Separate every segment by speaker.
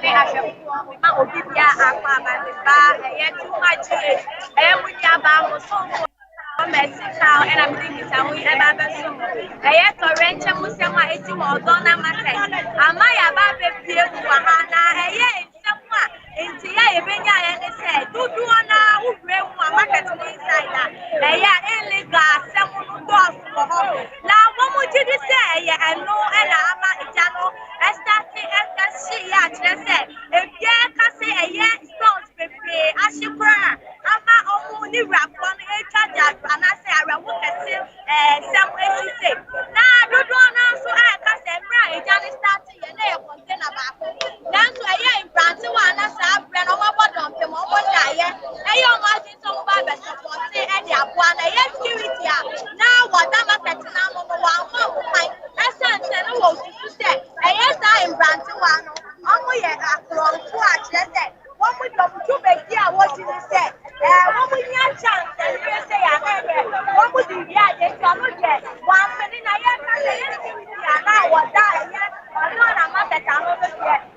Speaker 1: me ahwefo ma obi bia akwa ba me ba too much munya ba so Mexico and I'm thinking so we about the soon. Torrential Musama 80 more Donna Market. Amaya Babe Pio to Hana, someone in Tia Benya and said, do now who bring one market inside that. Illegal, someone who does for home. Now, what would you say? I know and I'm a channel. I started as she actually said, if you can say a yes, don't be as you cry. I'm not only rap on a charger. And I say, I will get somewhere she said. Now, do now, so I can say, right, Johnny started your name container back. Now, so I ain't granted one as I ran over bottom, the moment I imagine some barbers support and they have one security. Now, what I'm at now, one, essence and what to say. Yes, I am granted one. Only a clock to actually say. One with them to make here what you say. One with your chance and you say, what would you get? Yes, I'm not yet. 1 minute, I am now what that yet. I'm not a matter yet.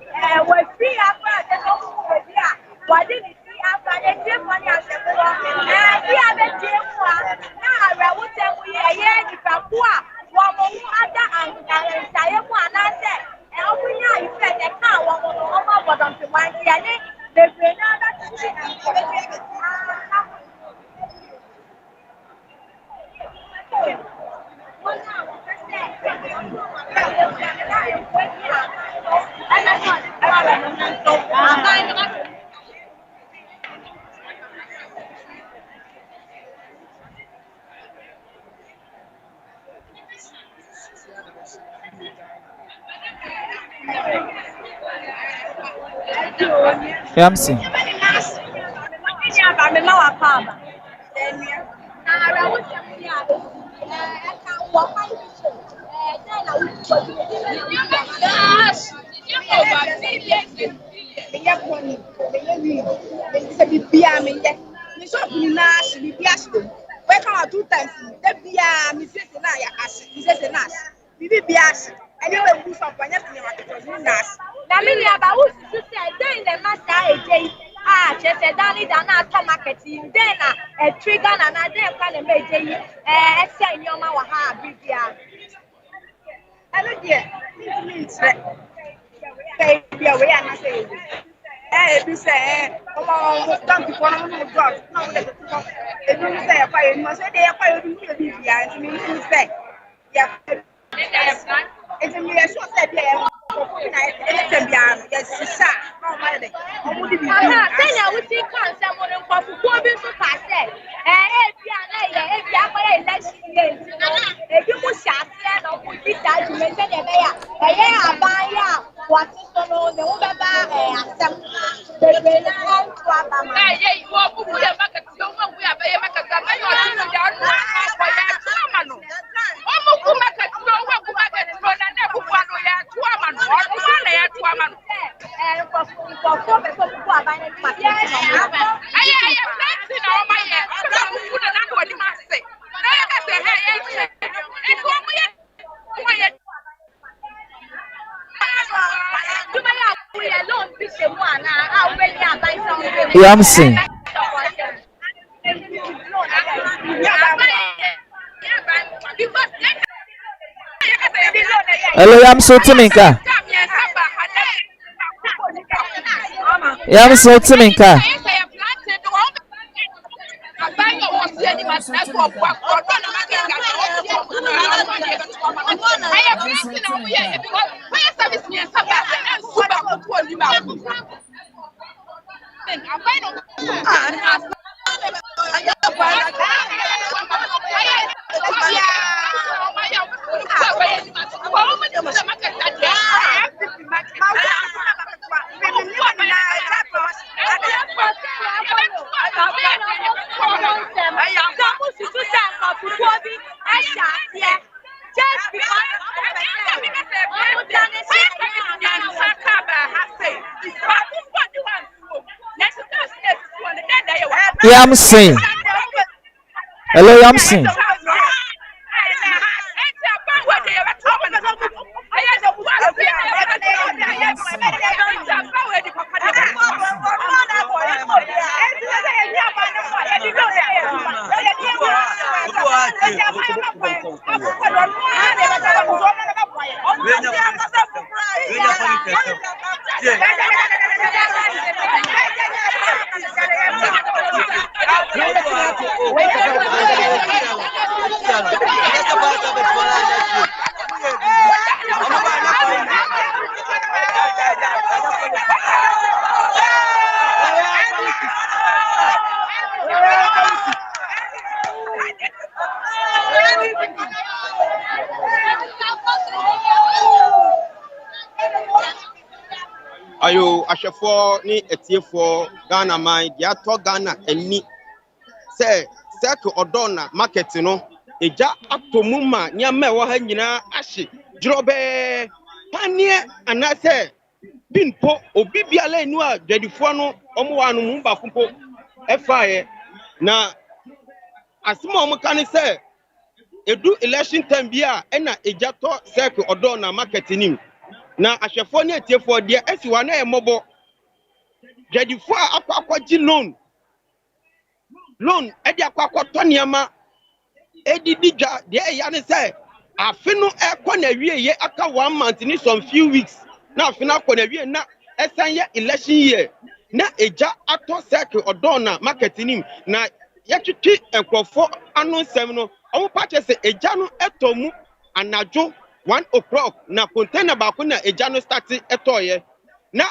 Speaker 1: We're free after the whole year. Why didn't you see after the gym money? I said, we have a gym one. Now, I would tell you a year if I'm poor. One more other and I one. I said, and we know you said that can't one more but on to one year. The
Speaker 2: Yamsi.
Speaker 1: Just a Danny Dana marketing, then a trigger and I didn't kind of make a send your mama ha big ya. I don't get baby away and I say, you say, oh, don't be one of the drugs. No, they don't say a fire, you must say they are firing you say, yeah, it's a mere short said, yeah. Yes, sir. Then I would see someone for being so fast. If you must share, no, put it down to mention a bear. I buy what is on the woman the brain and Trabama. You walk with a bucket, we have a bucket.
Speaker 2: Yamsi. Hello, Yamso Timinka. Yamso Timinka. Yamsi. Hello, Yamsi.
Speaker 3: Ayo ashefo ni etiefo Ghana man dia to Ghana ani se circle odona market no eja atomuma nyama wo ha nyina ahye drobe panie anase binpo obi biala enu a dwadifo no omo wa no mu ba fumpo efaye na asimo omo kan se edu election time bia ena eja to circle odona market nim na ashefo ni etiefo dia esiwa na emobo dwadifo akwaji loan edi akwa toniama edidi dwa de ya ne say afi no ekọ na wie ye aka 1 month ni some few weeks na afi na akọ na wie na esan ye election year na eja ato circle odona market nim na yetwetwe enkrofo anu nsem no omo pache se eja no etomu anajo 1 o'clock na container ba ko na eja no start etoye na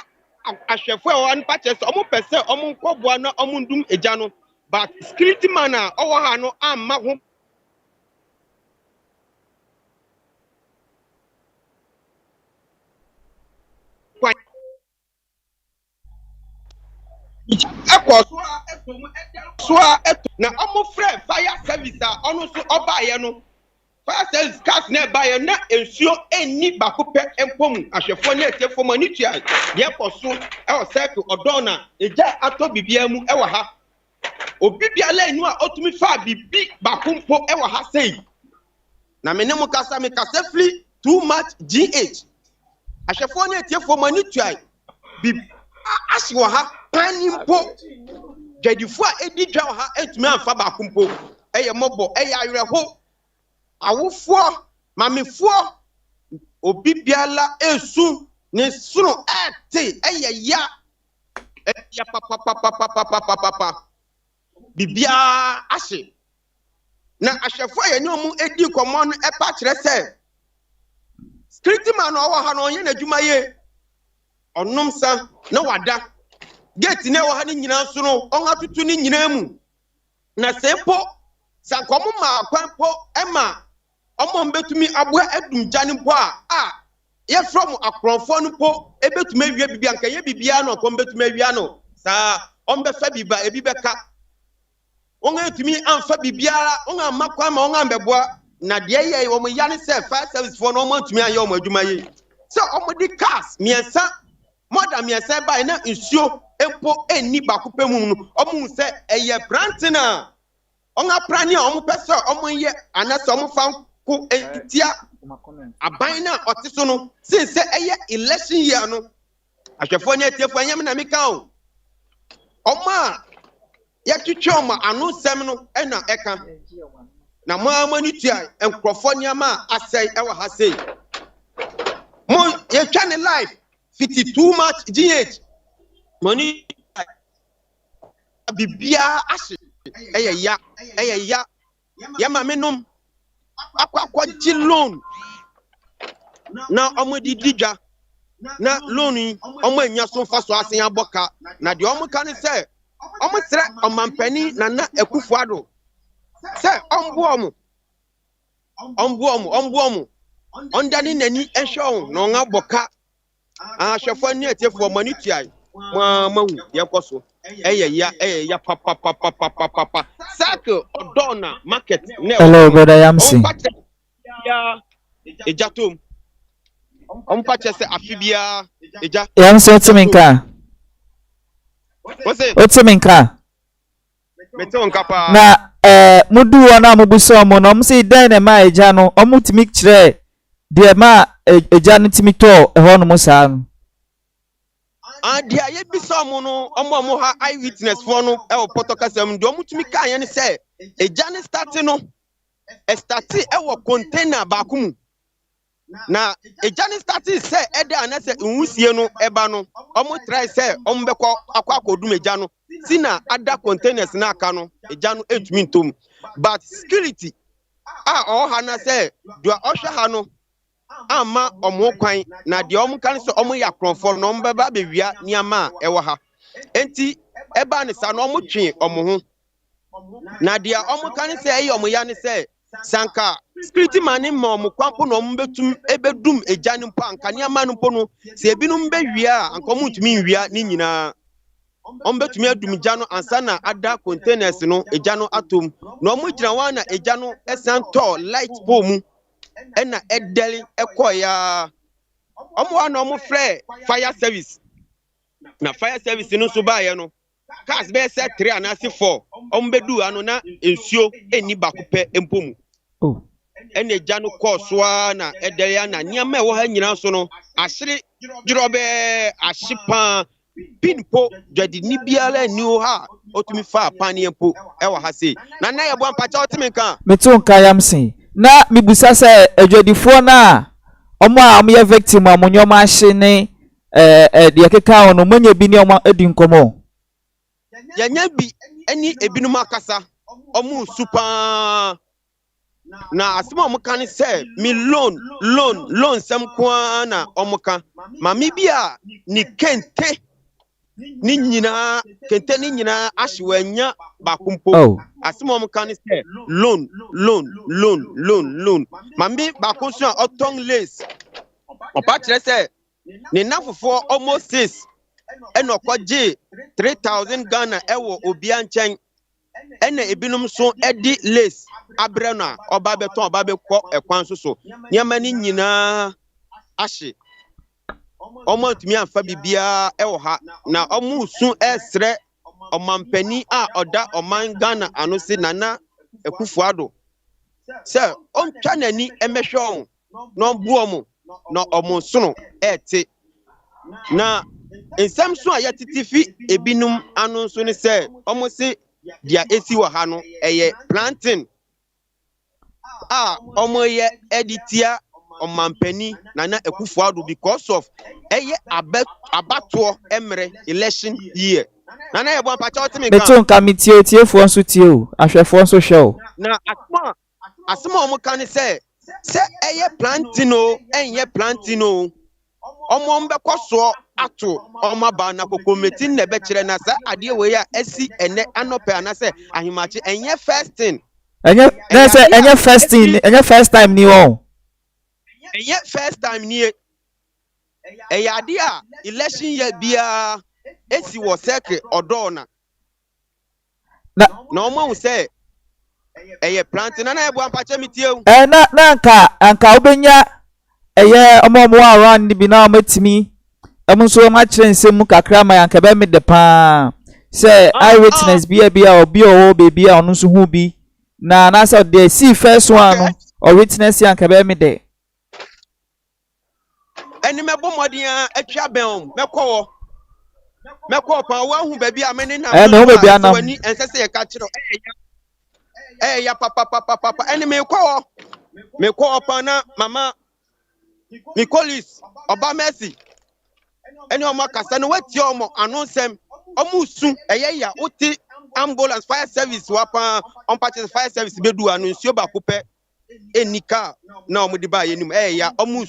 Speaker 3: ahwefo e wan pache se omo pese omo nkobua na omo ndum eja no but security man owo ha no amma ho na omo free fire service onu so obaye no fire service cars na baye na ensuo eni bakope empom ahwefo na etefo mani tua de ekoso e o circle odona eja ato bibia mu e wa ha obi biala enu a otumi fa bibi bakompo e wa ha sei na menemu kasa me kasa fli too much gh ahwefo na etefo mani tua bi ahye wa ha panimpo dwadifo a edi dwa ha etumi amfa bakompo eye mobo eye awerho awofo mamefo obi biala esu ne sunu ate eye ya papa bibia ahye na ahwefo ye ne omu edi komo no epa kire se security man owo ha no onye na adwuma ye onomsa na wada gate ne wo ha ni nyina so no on atutu ni nyina mu na sepo sankomo ma kwanpo ema omo mbetumi aboa adum jane po a ye from akronfo no po ebetumi awie bibia nka ye bibia no ko mbetumi awia no sa ombe fa biba ebi beka onga etumi amfa bibiara onga makwa ma onga mbeboa na de ye wo mo yane se fire service for no mo ntumi aye omo adwuma ye so omo di cars miensa moda miensa ba na nsuo empo eni bakope mu no omo se eye brantina onga prani omo pese omo ye anase omo fa ko entitia aban na otiso no since eye election year no ahwefo nya tiefo anyam na meka o oma yatwitwe ma anu sem no ena eka na mama ni tua enkrofo niama asai ewa ha sei mo ye twa ne life 52 much gh money bibia ashe eye ya ma menum akwa loan na omodi didwa na loan omo anya so fa so asen aboka na de omo kan se omo sere omampani na ekufuado se ombuomo ondani nani ehwe no nga boka ahwefo ni etefo mani tuai mahu yekoso eye ya papa circle odona market ne
Speaker 2: hello brother Yamsi
Speaker 3: ya ejatom ompache se afibia eja
Speaker 2: Yamsi otiminka otiminka
Speaker 3: meto nkapa
Speaker 2: na mudu wana mubuso mo no msi den na ma eja no omutimi kire de ma eja no timi to eho no musa no
Speaker 3: dia ye bisa mo no omo ha eyewitness for no e opotokasem do omutimi kan ye ne se eja ne start no e start e wo container ba ku mu na ejani starting say ede anase nwusie no eba no omo try say omo beko akwa akodum eja no sina ada containers na aka no eja no etumi ntom but security ha na say do ohwe ha no ama omo kwan na de omo kan so omo yakronfo no omo beba bewia niama ewo ha enti eba ne sa no omo twe omo ho na de omo kan say omo ya ne say sanka security man ma omo kwampo no omo betum ebedum eja ne mpo anka niama no mpo no se ebinum bewia anka omo tumi nwia ni nyina omo betumi adum eja no ansa na ada containers no eja no atom na omo gina wa na eja no esanto light pole mu ena edeli ekoya omo wa na omo frɛ fire service na fire service no so baaye no cars be set 3 anasi 4 omo bedu ano na ensuo eni bakope empomu ene eja no kɔsoa na edeli na niam ɛwɔ ha nyina so no ahyere dworobe ahyepa pinpo jadi ni biala ni o ha otumi fa pani empo ɛwɔ ha sei na yɛ bɔ mpacha otimi kan
Speaker 2: metu nka yamsen na mibusa sɛ adwadifo na omo a omo ye victim amonyoma ahye ne de keka ono manya bi ne omo adi nkomo
Speaker 3: yanya bi ani ebinum akasa omo super na asema omo kan say mi loan sam kwa na omo kan mami bi a ni kente ni nyina kente ni nyina ahwanya bakumpo asema omo kan say loan mami bakunso a otong lace opa kire say ni nafofo almost 6 eno kwaje 3000 Ghana ewo obia nchen ene ebinum so edi lace abrena oba beton oba bekọ ekwan so niama ni nyina ahye omo tumi anfa bibia ewo ha na omo su esre omampani a oda oman Ghana ano si Nana Ekufuado se ontwa nani emehwe on no bu omo na omo sono ete na ensam so ayatitifi ebinum anu so ne se omo se dia esi wa ha no eye planting omo ye editia omampani Nana Ekufuado because of eye abato emre election year Nana ye bon pacha otimi kan
Speaker 2: metu nka mitiefo nso tie o ahwefo nso hwe o
Speaker 3: na asema omo kan se eye planting o enye planting o omo mbekọ so ato omo ba na kokometi na be kire na sa ade we ya esi ene anope anase ahimachi enye first thing
Speaker 2: enye first time ni o
Speaker 3: enye first time ni ade a election year bia esi wo circle odona na omo say eye planting na ebu ampache mitie o
Speaker 2: na anka obenya eye omo around bi na omatimi so ma kire nsem kakra ma yanka be me de pa say eyewitness bia obi o baby a onu so hu bi na say the see first one no or witness yanka be me de
Speaker 3: eni mebo modin atwa ben mekọ pa wa hu baby a me ne na
Speaker 2: no baby anam
Speaker 3: wani ensese ye ka kire ya papa eni mekọ pa na mama Nicolis Oba Mercy eni omo kasa no wati omo anonsem omo su eye ya oti ambulance fire service wapa on purchase fire service bedu anunsuo ba kopẹ enika na omo di ba yenim ya omo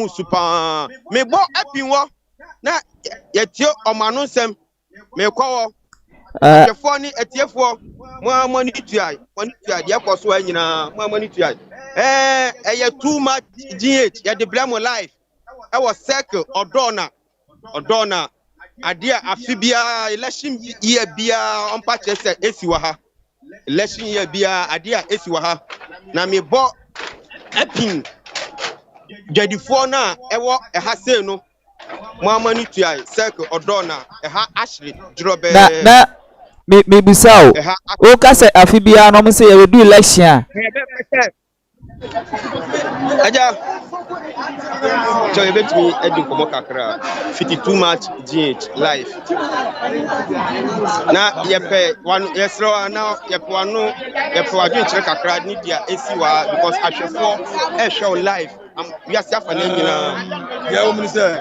Speaker 3: su pa me bo apinwo na yetio omo anonsem me kọ wo ni etiefo mo amoni tuai de akoso anyina mo amoni tuai eye too much GH ya de blame life I was circle odona adia afibia election year bia on purchase esi wa ha election year bia adia esi wa ha na me bo epin jadifo na ewo eha sei no mo amani tuai circle odona eha ashri drobe
Speaker 2: na me busao o ka se afibia no mo se ye do election
Speaker 3: aja so you bet me edin komo kakra 52 match GH live na yepe one yesro na yepe wanu yepe wadun kire kakra ni dia esi wa because ahwefo e show live we are safe for nyina
Speaker 4: yeah woman say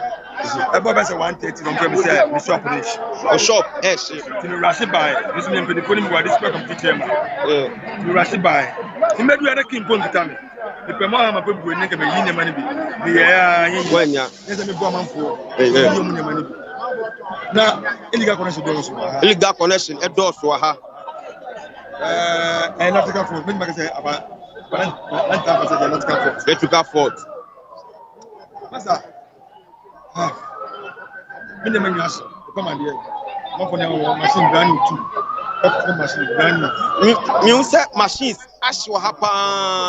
Speaker 4: ebo be say 130 no me say me shop rich
Speaker 3: o shop eh
Speaker 4: to rush by this me be the pony me wa this come teacher ma to rush by ti me do ya kin pon kita me the pe mo ma pe bu ni ke me yi nyama ni bi me ya yin
Speaker 3: wanya
Speaker 4: yes me bu amanfo yi mu nyama ni bi na illegal connection do so
Speaker 3: illegal connection e do so ha
Speaker 4: not take for me make say about let's talk about
Speaker 3: electrical fault
Speaker 4: masa me nyama ni aso come and here mo for na machine brand new too machine brand new
Speaker 3: me say machines ashwa hapa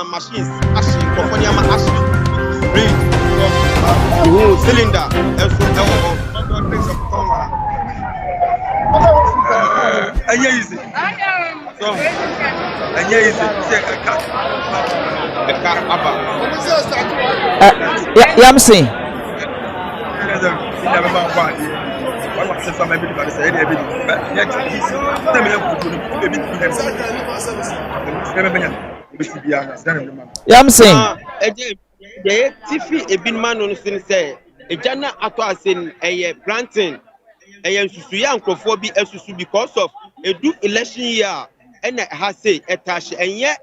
Speaker 3: machines ashi company ama ashi read cylinder eso
Speaker 4: easy so easy say
Speaker 3: eka aba
Speaker 2: Yamsi. Yamsi.
Speaker 3: They tifi ebinman no sin say ejana ato asen eye planting eye susu ya nkrofo bi asusu because of edu election year ena ha say etash enye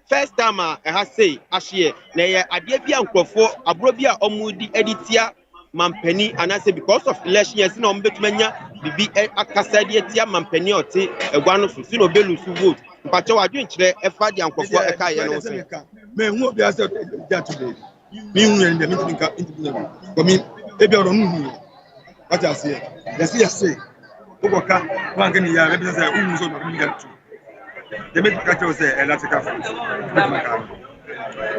Speaker 3: first time ha say ahye na ye ade bia nkrofo abro bia omudi editia mampani anase because of election year sin ombetumanya bibi akasa de etia mampani ote egwa no so sin obelu su vote mpache wadwen kire efa de nkrofo eka ye no se
Speaker 4: me hu obi ase that today me hu en de me think into for me e bi oron hu what I say yes ogoka wan kan ya me bi say hu so no me get to they make catch us say electrical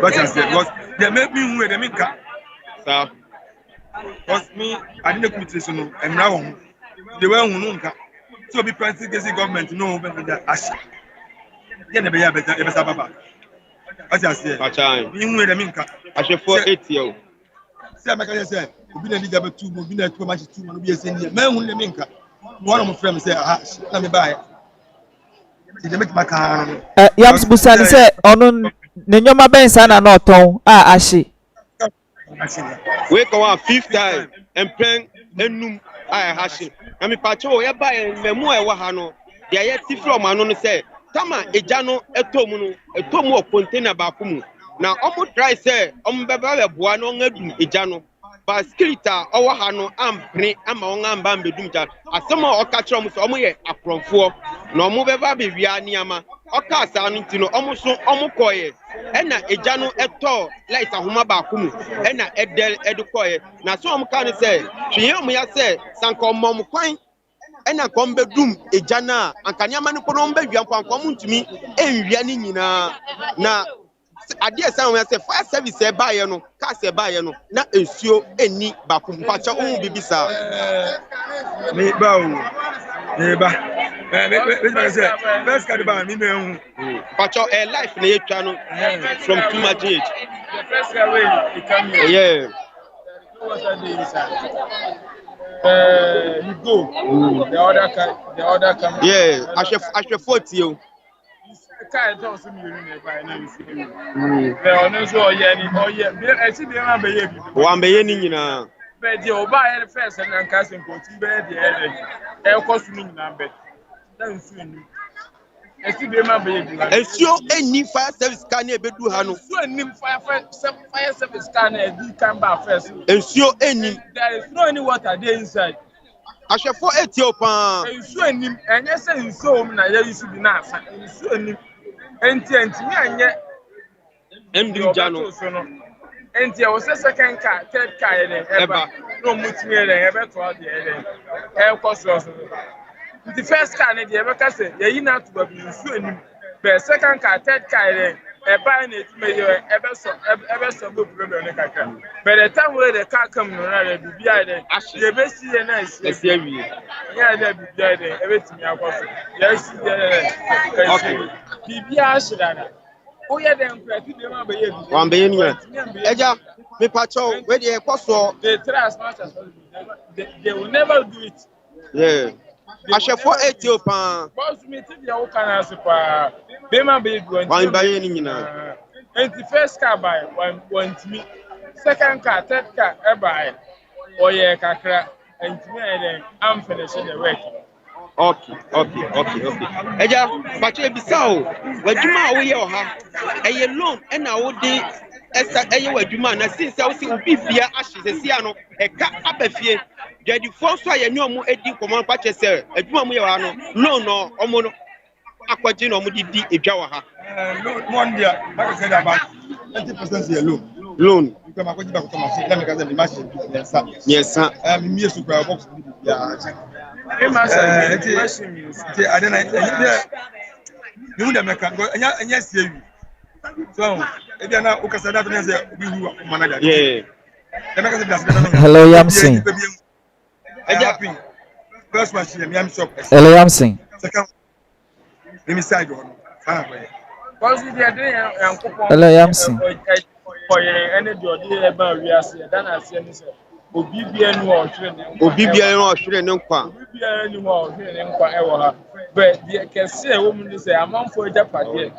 Speaker 4: what I say because they make me hu they make
Speaker 3: sir
Speaker 4: because me I didn't quit so no and now they were hu no nka so be practice government no be that ash yeah na be ya better e be baba what I say
Speaker 3: pachan
Speaker 4: me hu they make
Speaker 3: ashefo 8 year
Speaker 4: say make I say obi na leader be 2 obi na 2 match 2 no be say me hu they make one of my friends say na me buy they make my car
Speaker 2: Yams Busan say onu ne nyoma ben sa na no ton ahye.
Speaker 3: we go one fifth time and plan enum I hashing na me pacho ye buy memu e wa ha no de ye ti from anu no say tama eja no etomu o container ba kumu na omo try say omo beba we boa no ngadu eja no ba skilita owo ha no ampre ama won amba mbedum ja asema o ka kire omo so omo ye akronfo na omo beba be wia niama o ka asa no ntino omo so omo koye ena eja no eto light ahoma ba kumu ena edel edukoye na so omo ka ne say hwe omo ya say sanka omo kwan ena kombedum eja na ankaniama no kono mbedua nkwankwam ntumi enwia ni nyina na ade esa we say fire service e ba ye no cars e ba ye no na ensuo eni bakum pacha ohun bibisa
Speaker 4: me ba o me ba me say first card ba me hu
Speaker 3: pacha life na ye twa no from too much age
Speaker 5: the first year when you come here
Speaker 3: yeah
Speaker 5: what are they inside you go the other come
Speaker 3: yeah ashe 40 o
Speaker 5: car don't see me in by na you see the honor so ye ni be e si be ma be ye bi
Speaker 3: wa mbe ye ni nyina
Speaker 5: be di o ba ye first na nka se ko ti be di e ko su ni nyina be dan su ni e si be ma be ye bi
Speaker 3: ensuo eni fire service car na ebedu ha no
Speaker 5: su enim fire service car na di kan ba first
Speaker 3: ensuo eni
Speaker 5: there is no any water there inside
Speaker 3: ashe 480 o pa
Speaker 5: ensu enim enye se ensu om na ye yusu bi na asa ensu enim enti mi anye
Speaker 3: emdi jano
Speaker 5: enti o se second car third car ye eba no mutimi ye ebe to ade ye e koso so the first car ne de ebe ka se ye yi na to ba bi ensu enim be second car third car ye eba na etime ye ebe so go problem ne kaka but the time where the car come no na ye bi ade ye be si ye na
Speaker 3: esi awie
Speaker 5: yeah there bi ade ebetimi akoso yes okay bibia shirana o ye dem prati dem abaye bi
Speaker 3: wa mbe ye ni eja me pacho we de ekoso
Speaker 5: they try as much as possible they will never do it
Speaker 3: yeah ashe 480 o pa
Speaker 5: boss me ti dia o kana so pa be ma be do
Speaker 3: wa mbe ye ni nyina
Speaker 5: and the first car by one to me second car, third car, everybody. Oh yeah, kakra. And then I'm finishing the work.
Speaker 3: Okay. Eja, but you be so. Wadwuma a woyɛ wɔ ha, ɛyɛ loan ɛna wode ɛsa ɛyɛ wadwuma na since I see obi bia ahye sɛsia no ɛka abafie. Dwadifo so a yɛne ɔmo edi nkɔmmɔ pa kyɛ sɛ adwuma mo yɛ wɔ ha no loan no ɔmo no akɔgye na ɔmo de di edwa wɔ ha.
Speaker 4: Loan one day, like I said, about 80% here loan.
Speaker 3: Loan.
Speaker 4: Because I go back to my let me get the machine.
Speaker 3: Yes, sir.
Speaker 4: Me super box. Yeah.
Speaker 5: I
Speaker 4: don't know. You would make go and yes you. So if you are not okay, that means we who manager.
Speaker 3: Yeah.
Speaker 2: Hello, Yamsing.
Speaker 4: Happy. First machine, I'm shop.
Speaker 2: Hello, Yamsing.
Speaker 4: Second, let me side on.
Speaker 2: Hello, Yamsing.
Speaker 3: Obi bia no ɔhwere ne nkwa.
Speaker 5: But the kese woman say amount for Japan.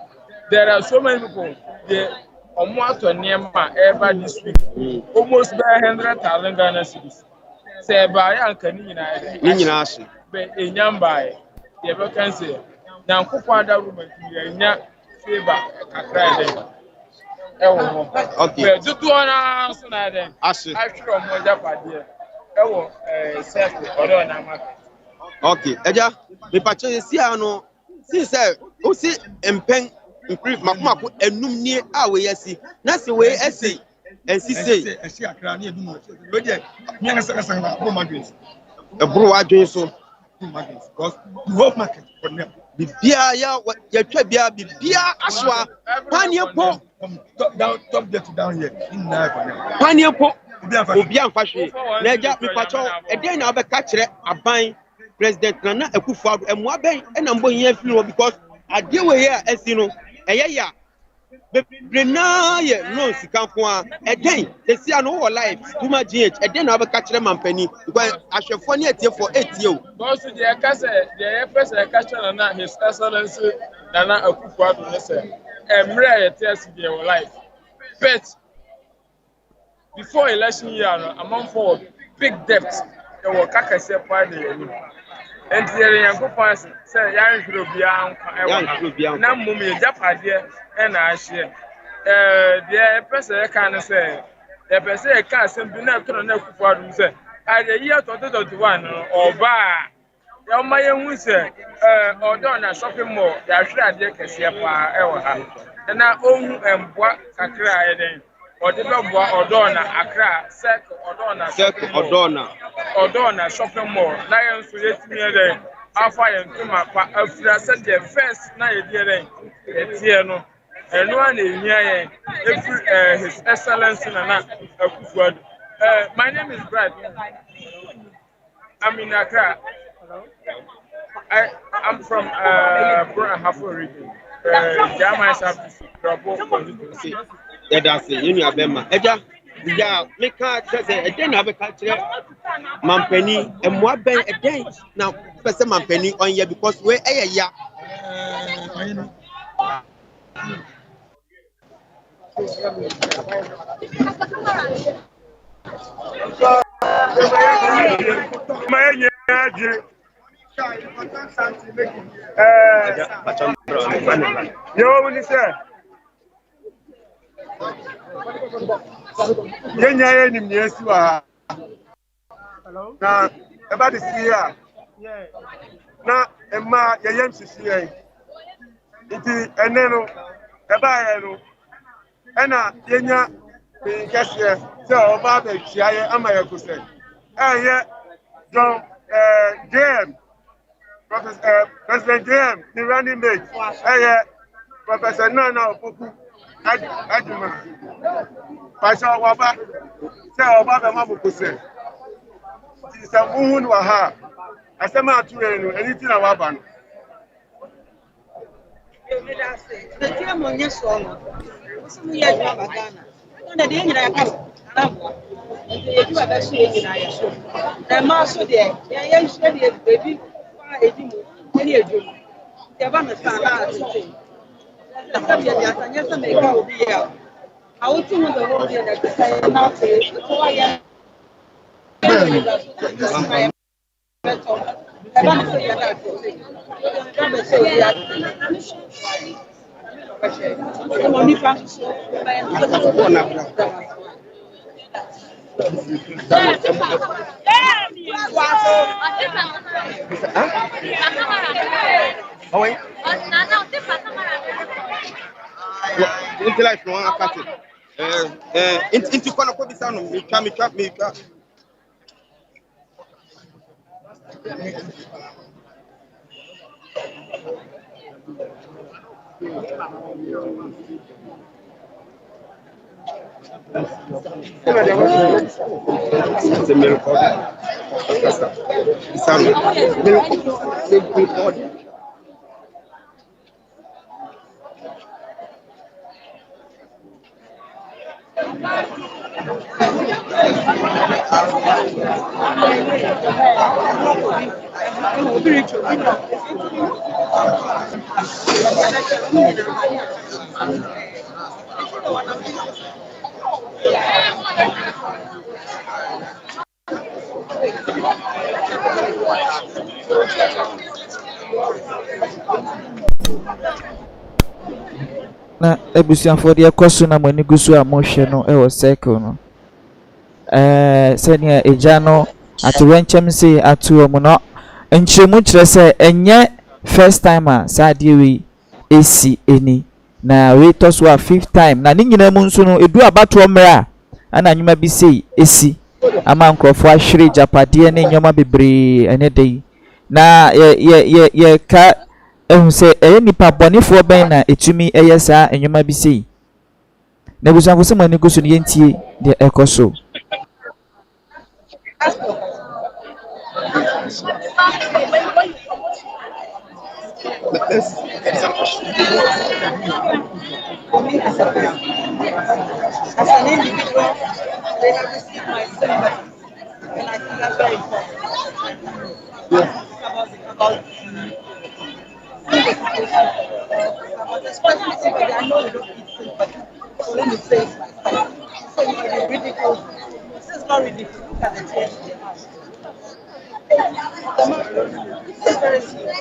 Speaker 5: There are so many people. The almost near ever this week, almost by 100,000 Ghana cedis. Say by Ankanina, but in Yambai, the vacancy. Now, Kupada woman, favor a cry. Okay, the 2 hours then. I from Japan.
Speaker 3: Okay, Eja, me pacho si ano since o si empen improve makumako enum nie a we yesi na se we esi ensi sei
Speaker 4: esi akra na edu mo we dey me na saka saka go market
Speaker 3: eburu adwen so
Speaker 4: because the whole market for them
Speaker 3: bibia ya twa bia bibia aswa panie po
Speaker 4: top there to down here in na for them
Speaker 3: panie po obi amfa hwe na Eja me pacho eden na obeka kire aban President Nana Akufo-Addo emwa ben na mbo hia firi wo because ade we here asi no eye ya bebrena ye no sika ko a eden esi ano wo life too much gh eden na obeka kire mampani because ahwefo ne atie for 8 year
Speaker 5: because the kase the president kase na his excellency Nana Akufo-Addo ne say emre ye test the life but before election year no amount for big debt e wo kakase pa de and the young person say, Yan should be young, no mummy, Japade, and I share. The person can say, the person can't simply not turn up for them. Say, I the year 2021 or bar. Your my young say, or done a shopping mall, I should have taken a and I own and what a cry then. Or the dog or donna, Accra, circle or donna, shopping mall. Lions to let me there. Alpha and Kuma, after said the first night, dear, no, and one in here, His Excellency Nana Akufo-Addo. My name is Brad. I'm in Accra. I'm from Hafo region.
Speaker 3: Yeah, that's it. You know, Eja, yeah, make her say a day na be kire mampani emwa ben a day na person mampani on here because we ya
Speaker 4: Yenya ni mnyesi wa na eba de sia na emma yeyem sisia iti eneno eba ye no ena yenya kese se oba be chia ye ama ye kuse ye John JM President JM the running mate Professor Naana Opoku Agyemang Pasha Waba say Oba be mabukuse ti samuhun wa ha asema atuwe no anything na waba no
Speaker 6: the t0rms yes so no ye jwa bagana na de nyina ya ka na bo e ju aba so ye nyina ya so na ma so de ye nhwe de baby fa edimu ni ejo ye ba me sa na ati na sabi ya tanya se me ka obi ya I would think the whole day that I now say, so I am
Speaker 3: Oh, wait. Into life, no one cut it. Into Kono Sound, me come. It's a miracle. It's a miracle.
Speaker 2: na ebusuafo deɛ ɛkɔ so na mo ani gu so a mohwɛ no ɛwɔ circle no sɛnea agya no atowerɛnkyɛm sei ato wɔn no nkyerɛmu kyerɛ sɛ ɛnyɛ first time a saa adeɛ wei esi ani na wei tɔ so a fifth time na ne nyinaa mu nso no edu abatoɔ mmerɛ a ana nnwuma bi sei esi ama nkurɔfoɔ ahwere gyapadeɛ ne nneɛma bebree ɛne de yi na yɛ ka ehu sɛ ɛyɛ nipa bɔnefoɔ bɛn na etumi ɛyɛ saa nneɛma bi sei na ebusuafo sɛ mo ani gu so no yɛntie deɛ ɛkɔ so.
Speaker 6: for me as a person, as an individual, they have received my sympathy, and I think that's very important. About about expressing sympathy. I know we don't need sympathy, so let me say it myself. So it is ridiculous. This is not ridiculous. Look at the tears in their eyes. This is very serious.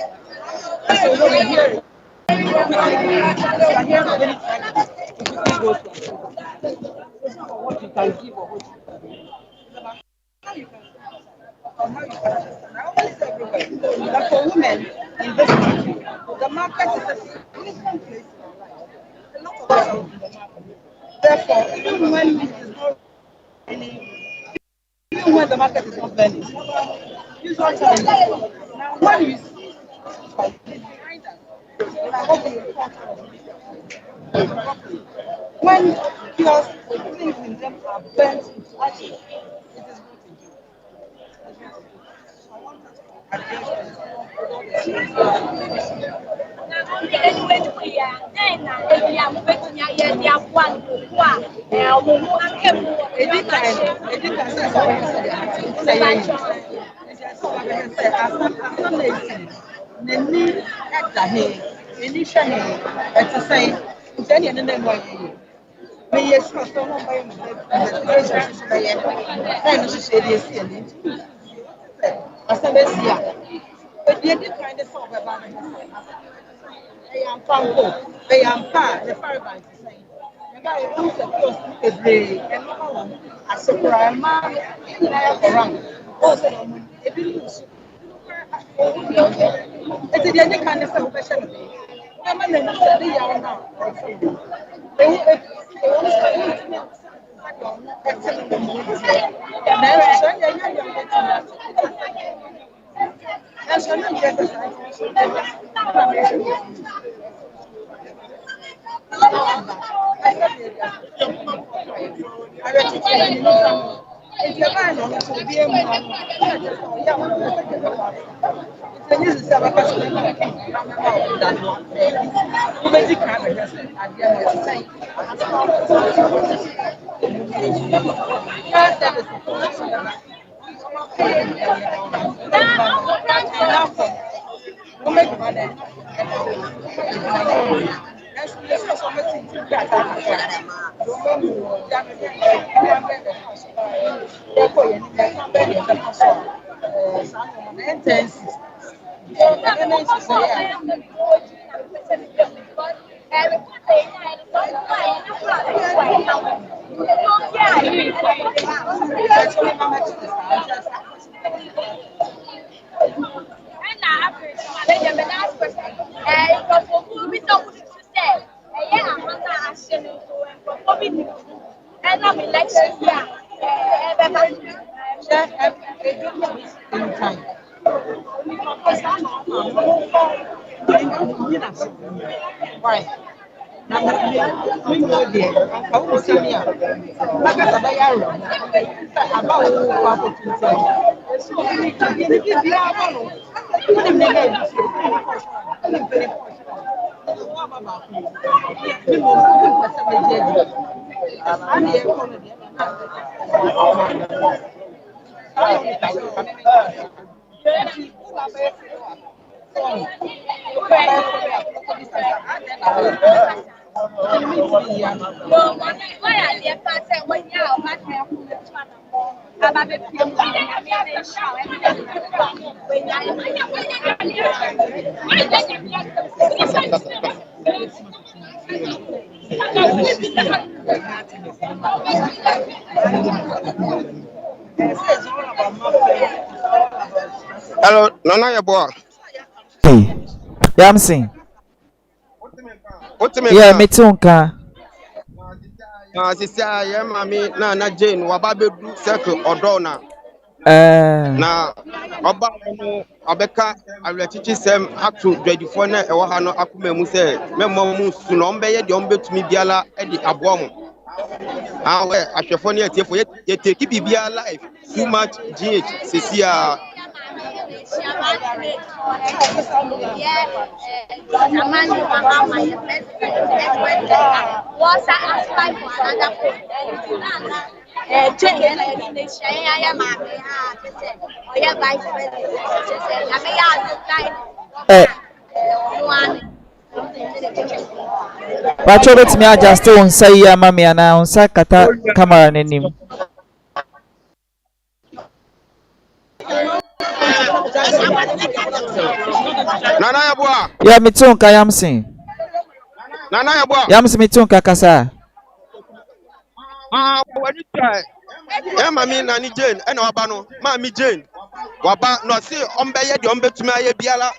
Speaker 6: And so when we hear it, we are hearing many times. It quickly goes to it's not about what you can give or what you can do. It's about how you can or how you can understand. I always tell everybody that for women in this country, the market is a significant place in our life. A lot of us are in the market. Therefore, even when it is not really, even when the market is not burning, usually now when you see behind us, and I hope you report when kiosks with things in them are burnt into ashes, it is not a joke. I want us to address this. May sure someone by investigation by as a Messia. But the other kind of solve about it. I am Franco, I am Pa, the fireman to say. The guy who supposed to be a normal as a prime man, and I have around. Also, if you lose, it's the other kind of salvation. I'm a man said they are now.
Speaker 3: Hello, Nana Yeboah.
Speaker 2: Yamsing.
Speaker 3: What's me?
Speaker 2: Yeah, metunka.
Speaker 3: Sister, yeah, mommy, Nana Jane, Wababe Circle or Donna. Na Oba no Abeka awetichi sem atu dwadifo na ewo ha no akoma mu se memmo mu su no mbeye de ombetumi biala e di aboa mu we ahwefo ne atiefo ye take bibia life too much gh sesia
Speaker 2: Pacho bet me adjust on say ya mami ana on sa kata camera nenim.
Speaker 3: Nana Yeboah.
Speaker 2: Yeah, metunka Yamsing.
Speaker 3: Nana Yeboah.
Speaker 2: Yamsing metunka kasa.
Speaker 3: When you try. Yeah, mommy, Nani Jane, and Oba no, Mammy Jane. Waba no see ombeye de ombetumi aye biala.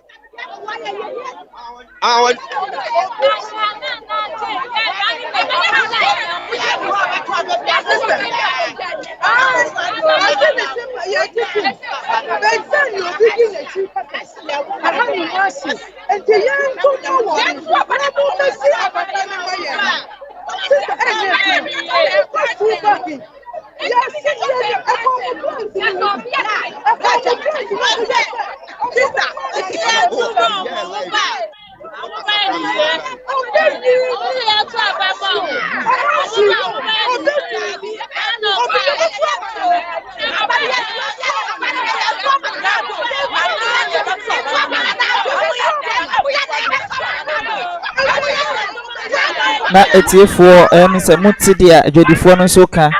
Speaker 2: Na etiefo se muti dia adwadifo no so ka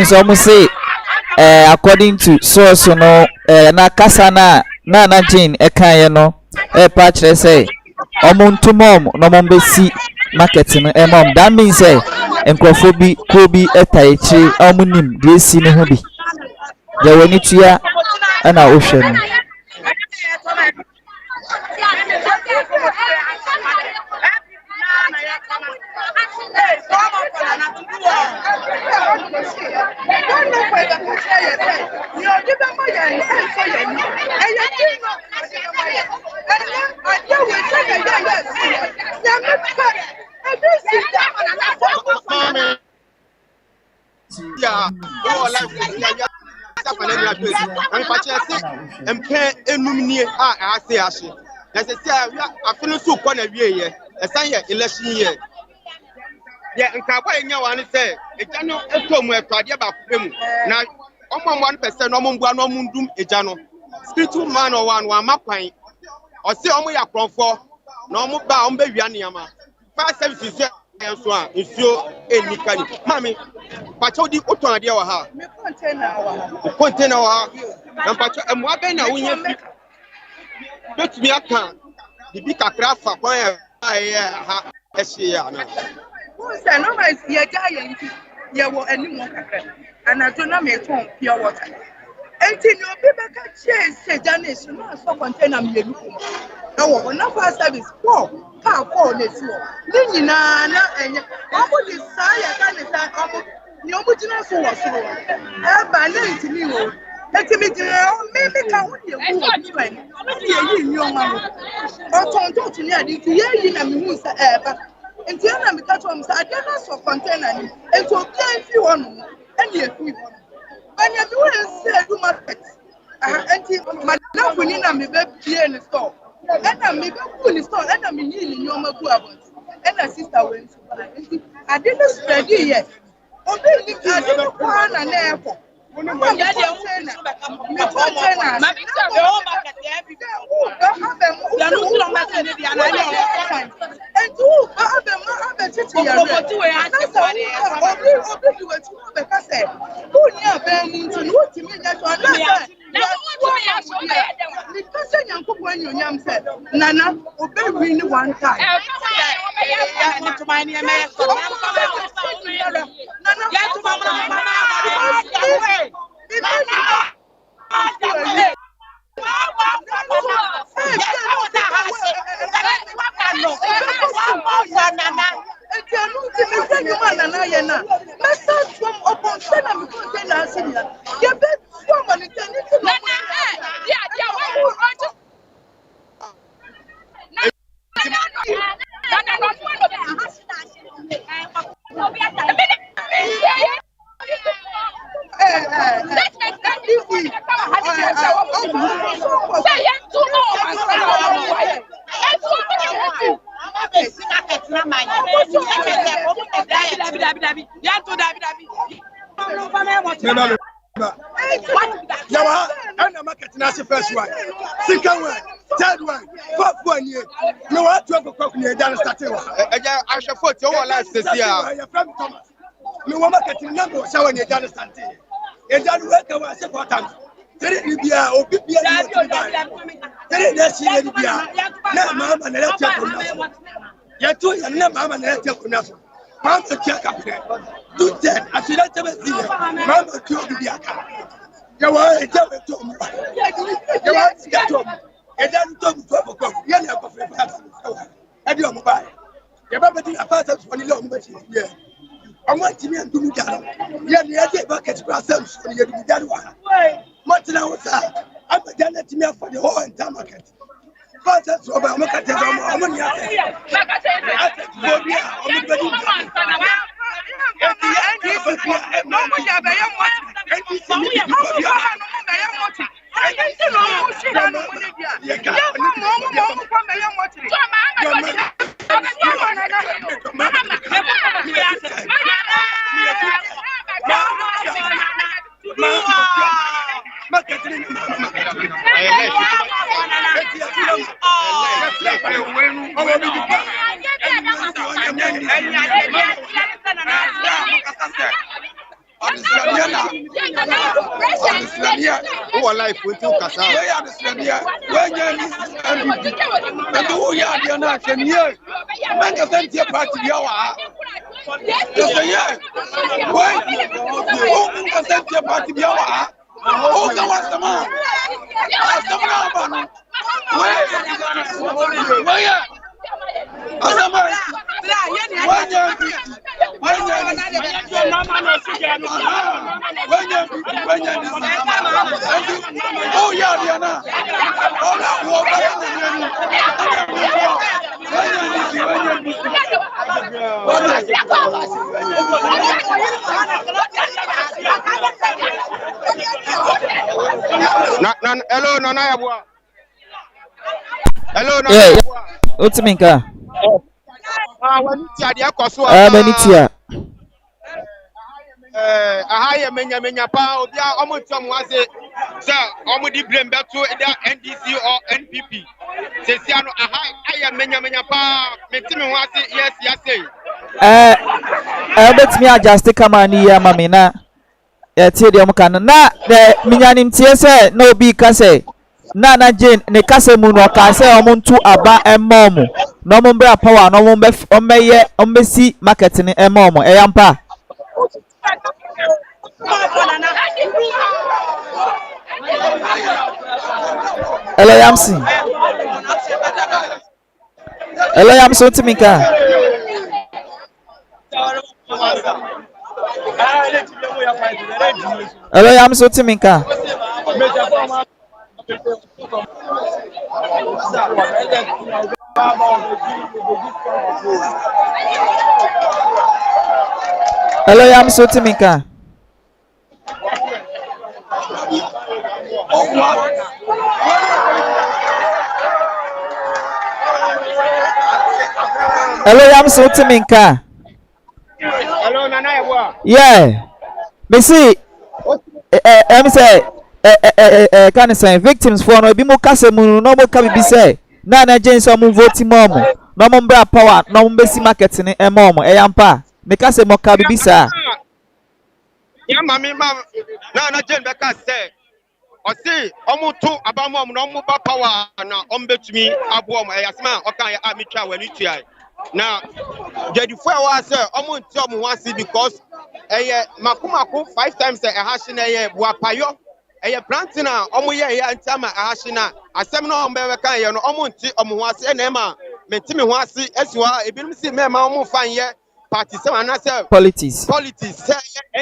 Speaker 2: so mo say according to source no na kasa na Jane kan ye no pa kire say omontumom no mo besi market no mom that means say enkrofo bi ko bi etaichi omonim de si ne ho bi de woni tua na wo hwe no
Speaker 3: election year. Yeah, and Kaba in your say, a jano, a tom where Pradia Bakum. Now, 1% no mundum, a jano. Spiritual man or one map pine. Or say, only a from for no more bound baby Yama. 5 services, so a nsuo enika ni mami pacho di oton ade wa ha
Speaker 6: me container
Speaker 3: wa ha na pacho emwa ben na wonya fi betumi aka bibi kakra fa kwan ya ha ehye ya na
Speaker 6: who say no my ye ja ye nti ye wo animu kakra anato na me ton pure water enti no obi beka chie se janice no so container me elu na wo na for service for car for na si wo ni nyina na enye omo di sa ya ka ni sa omo ni omo jina so wo so e ba na enti mi wo enti mi jina o me ka wo ye wo try ni ye yi ni o ma mo o ton to ni adi ti ye yi na mi hu sa e ba enti na mi ka to am sa ade na so container ni enti obi an fi wo no eni e fi wo and you will say do market. And madam we need me be in the store. And I me be in the store and I me in your magu about. And a sister went to buy. I didn't spread it yet. Obi I didn't want an airport. Me container. Nana, obey me one time.
Speaker 4: Yawa, and the market national first one, second one, third one, fourth one year. No one to have a cock near down starting.
Speaker 3: I shall put your life this year.
Speaker 4: Thomas. No one marketing number showing you down starting. And then work over several times. There is Libya or Bibia. There is Nessie Libya. No, Mamma, and let's check. Yet, two and no Mamma, and let's check. Mamma, check up there. Do that. I should not have seen Mamma killed the Yaka. You are a devil to me. You are a devil. And then don't talk about Yana of and your mobile. Your property apartments for the long machine. Yeah. I want to be a good dad. Yeah, the other buckets for ourselves for the dad. Much now was that. I'm a dad to me for the whole entire market. But that's what I'm looking at.
Speaker 3: Life with you, Casa. Hello, Nana. Hello, Nana.
Speaker 2: What's Minka?
Speaker 3: Manitia. I menya pa obia omutom wase sir omudi blame beto either NDC or NPP sesiano I menya pa metimi wase yes
Speaker 2: bet me adjust come on here mami na tie de omka na de minyanim tie se na obi ka se Naana Jane ne kasa mu no ka se omuntu aba emom no mo bra power no mo omeye ombesi market ni emom eyampa Hello Yamsi Timika Hello Yamsi Timika Hello Yamsi Timika Hello Yamsi Timika
Speaker 3: Hello Nana Ewa.
Speaker 2: Yeah me see em say can say victims for no bi mo kase mu no mo ka bi say Naana Jane so mo vote mom no mo bra power no mo besi market ni mom eyampa me kase mo ka bi sa
Speaker 3: Ya mami ma Naana Jane be ka say o say omuntu abamom no mo ba power na ombetumi abo mo eyasma o kan ya amitwa wani tua na jadi fo wa say omuntu omo wasi because makumako 5 times hashi na buapayo plantina omo ye antama hashi na asem no ombe kan ye no omunti omo ho ase na ma mentimi ho ase esiwa ebinim si me ma omo fan ye party se anase
Speaker 2: politics
Speaker 3: se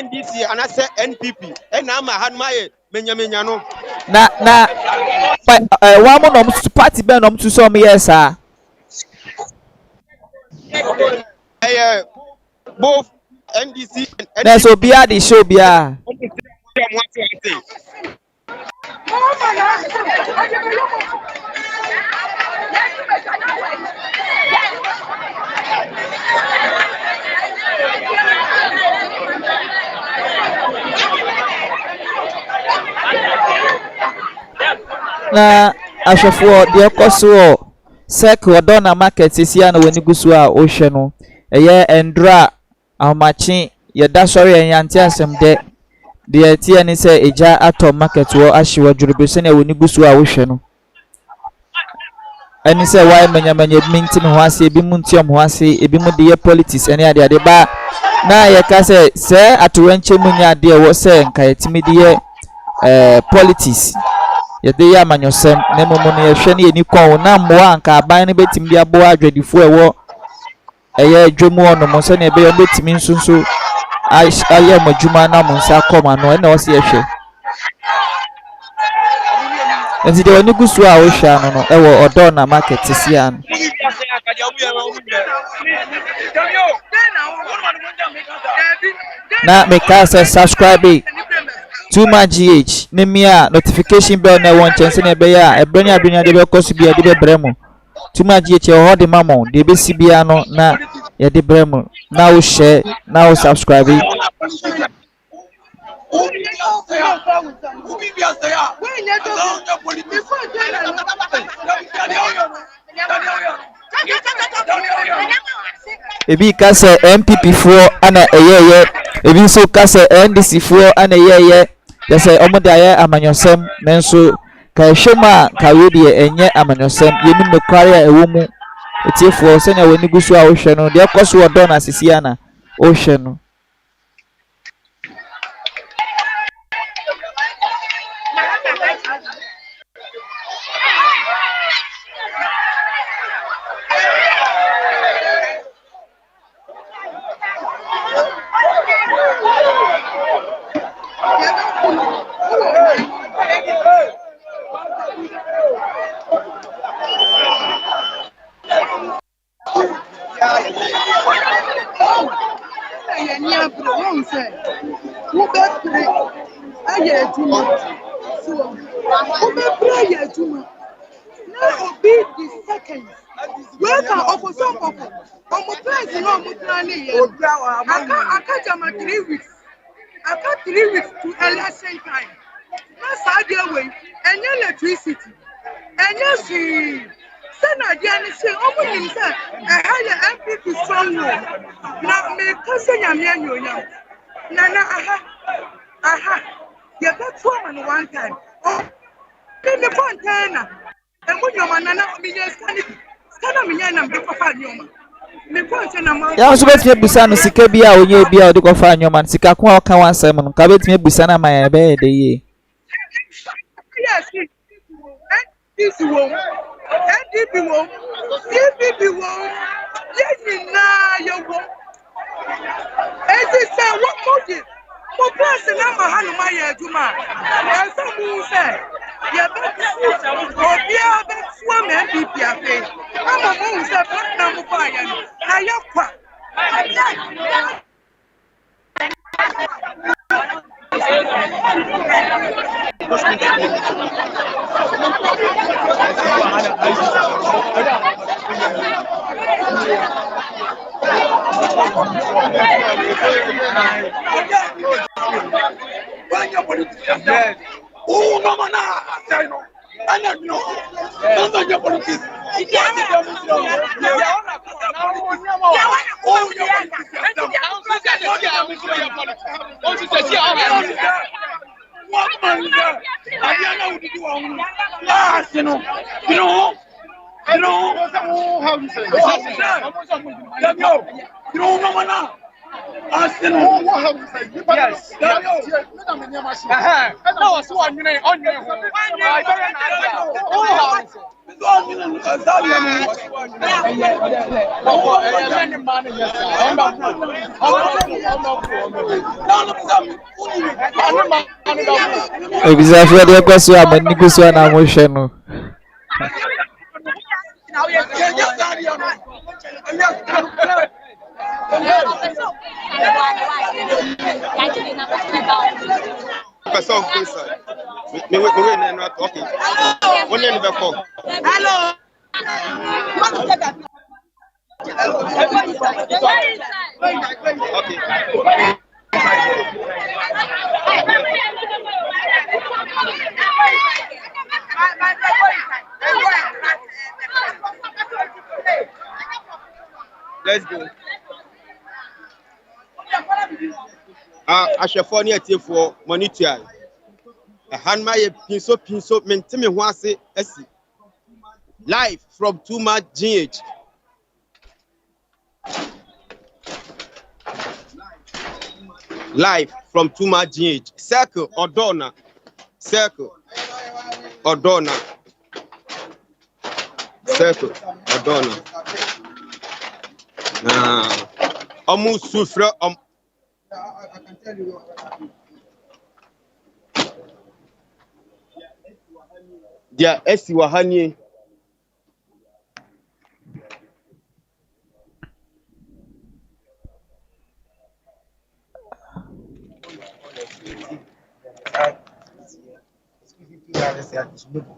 Speaker 3: NDC anase NPP na ma hanuma ye menyamenya no
Speaker 2: na wa mo no party be no mtu so me yes ah
Speaker 3: both NDC and
Speaker 2: na so bia the show bia na ahwefo de koso circle dona market sia na wani gusu a ohwe no eye endra amachi ye da sori enyanti asem de tie ni se eja atom market wo ahyewa dwurubese na wani gusu a ohwe no ani se why manyamanya minti me ho ase ebi muntiom ho ase ebi mu de ye politics ene ade ba na ye ka se atoranche munya de wo se nka yetimi de ye politics ye de ya manyosem na momo no ye hwe ne eni kon na mmoa nka aban ne betim de abo adwedifo ewo eye adwemu ono mo se na ebe yo betimi nsunsu aye madwuma na mo nsa koma no na wo se ye hwe enti de woni gusu a wo hwa no no ewo Odona market sia no na make us subscribe to my GH nemia notification bell na won chense na be ya ebrenya de be kosu bia de be bremo to my GH e ho de mamo de be sibia no na ye de bremo na wo share na wo subscribe ebi ka se MPP fo ana eyeye ebi so ka se NDC fo ana eyeye ya se omoda ye amanyosem nenso ka ehwema ka we de enye amanyosem yemi nokware a ewo mu etiefo se na wani gusu a wo hwe no de koso Odona sisia na wo hwe no
Speaker 6: Agyemang 3 weeks. I got 3 weeks to election time. That's how they wait. And electricity. And
Speaker 7: Sana diani se omo nimsa haya MPP strong room na me kase nyame anyonyam nana aha ye beto man one time oh me fontana e munyoma nana mi ye skana mi nyana me ko fa nyoma me fontana ma
Speaker 2: ya so betime busa no sika bi a onye bi a odi ko fa anwoma sika ko aka wansem no ka betime busa na ma ya be de ye
Speaker 7: yes this won NDP won CPP won yeyina ye won ezi se wo moji mo pass na ma hanu ma ye aduma e so mu se ye be obi a be tuo me NDP afi ama mo se na mo kwa ya no na ye kwa
Speaker 3: Oh, no, man, I don't know. Don't know politics.
Speaker 5: Yes. That was one minute on your
Speaker 2: obisa fo de kwaso amani guso na mo hwe no
Speaker 3: Person person. Me not okay. One in the call.
Speaker 7: hello
Speaker 3: Okay. Let's go. Ashefo ni atiefo monitor. Han ma ye pinso mentime ho ase asi. Live from too much GH. Live from too much GH. Circle Odona. Circle Odona. Circle Odona. Almost souffre I can tell you dia esi wahanie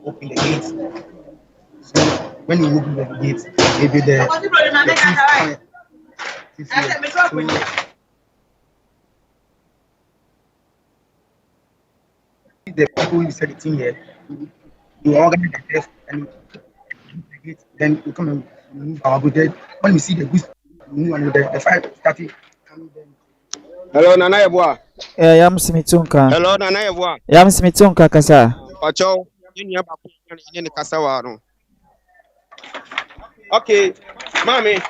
Speaker 4: open the gates. So when you open the gates, maybe the people who said it in here, you organize the test and then you come and move our good. When you see the boost, the fire starting.
Speaker 3: Hello Nana Yeboa.
Speaker 2: yam simitunka
Speaker 3: Hello Nana Yeboa.
Speaker 2: yam simitunka kasa
Speaker 3: Pacho yini aba ko yini kasa wa no. Okay, mami,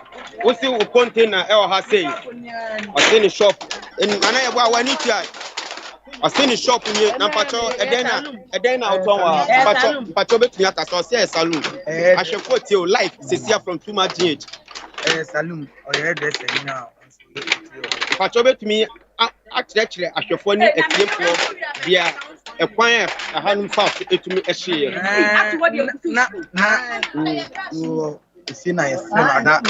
Speaker 3: we see we container e o ha say. I see the shop. Nana Yeboa wa ni tia. I see the shop ni na pacho edena oton wa pacho betumi akasa say saloon. Ashefo ti o life sesia from too much age.
Speaker 4: Saloon or your dress now.
Speaker 3: Pacho betumi actually Ashefo ni etiefo bia ekwan ahanum fa etumi ehye
Speaker 4: na see na yes na that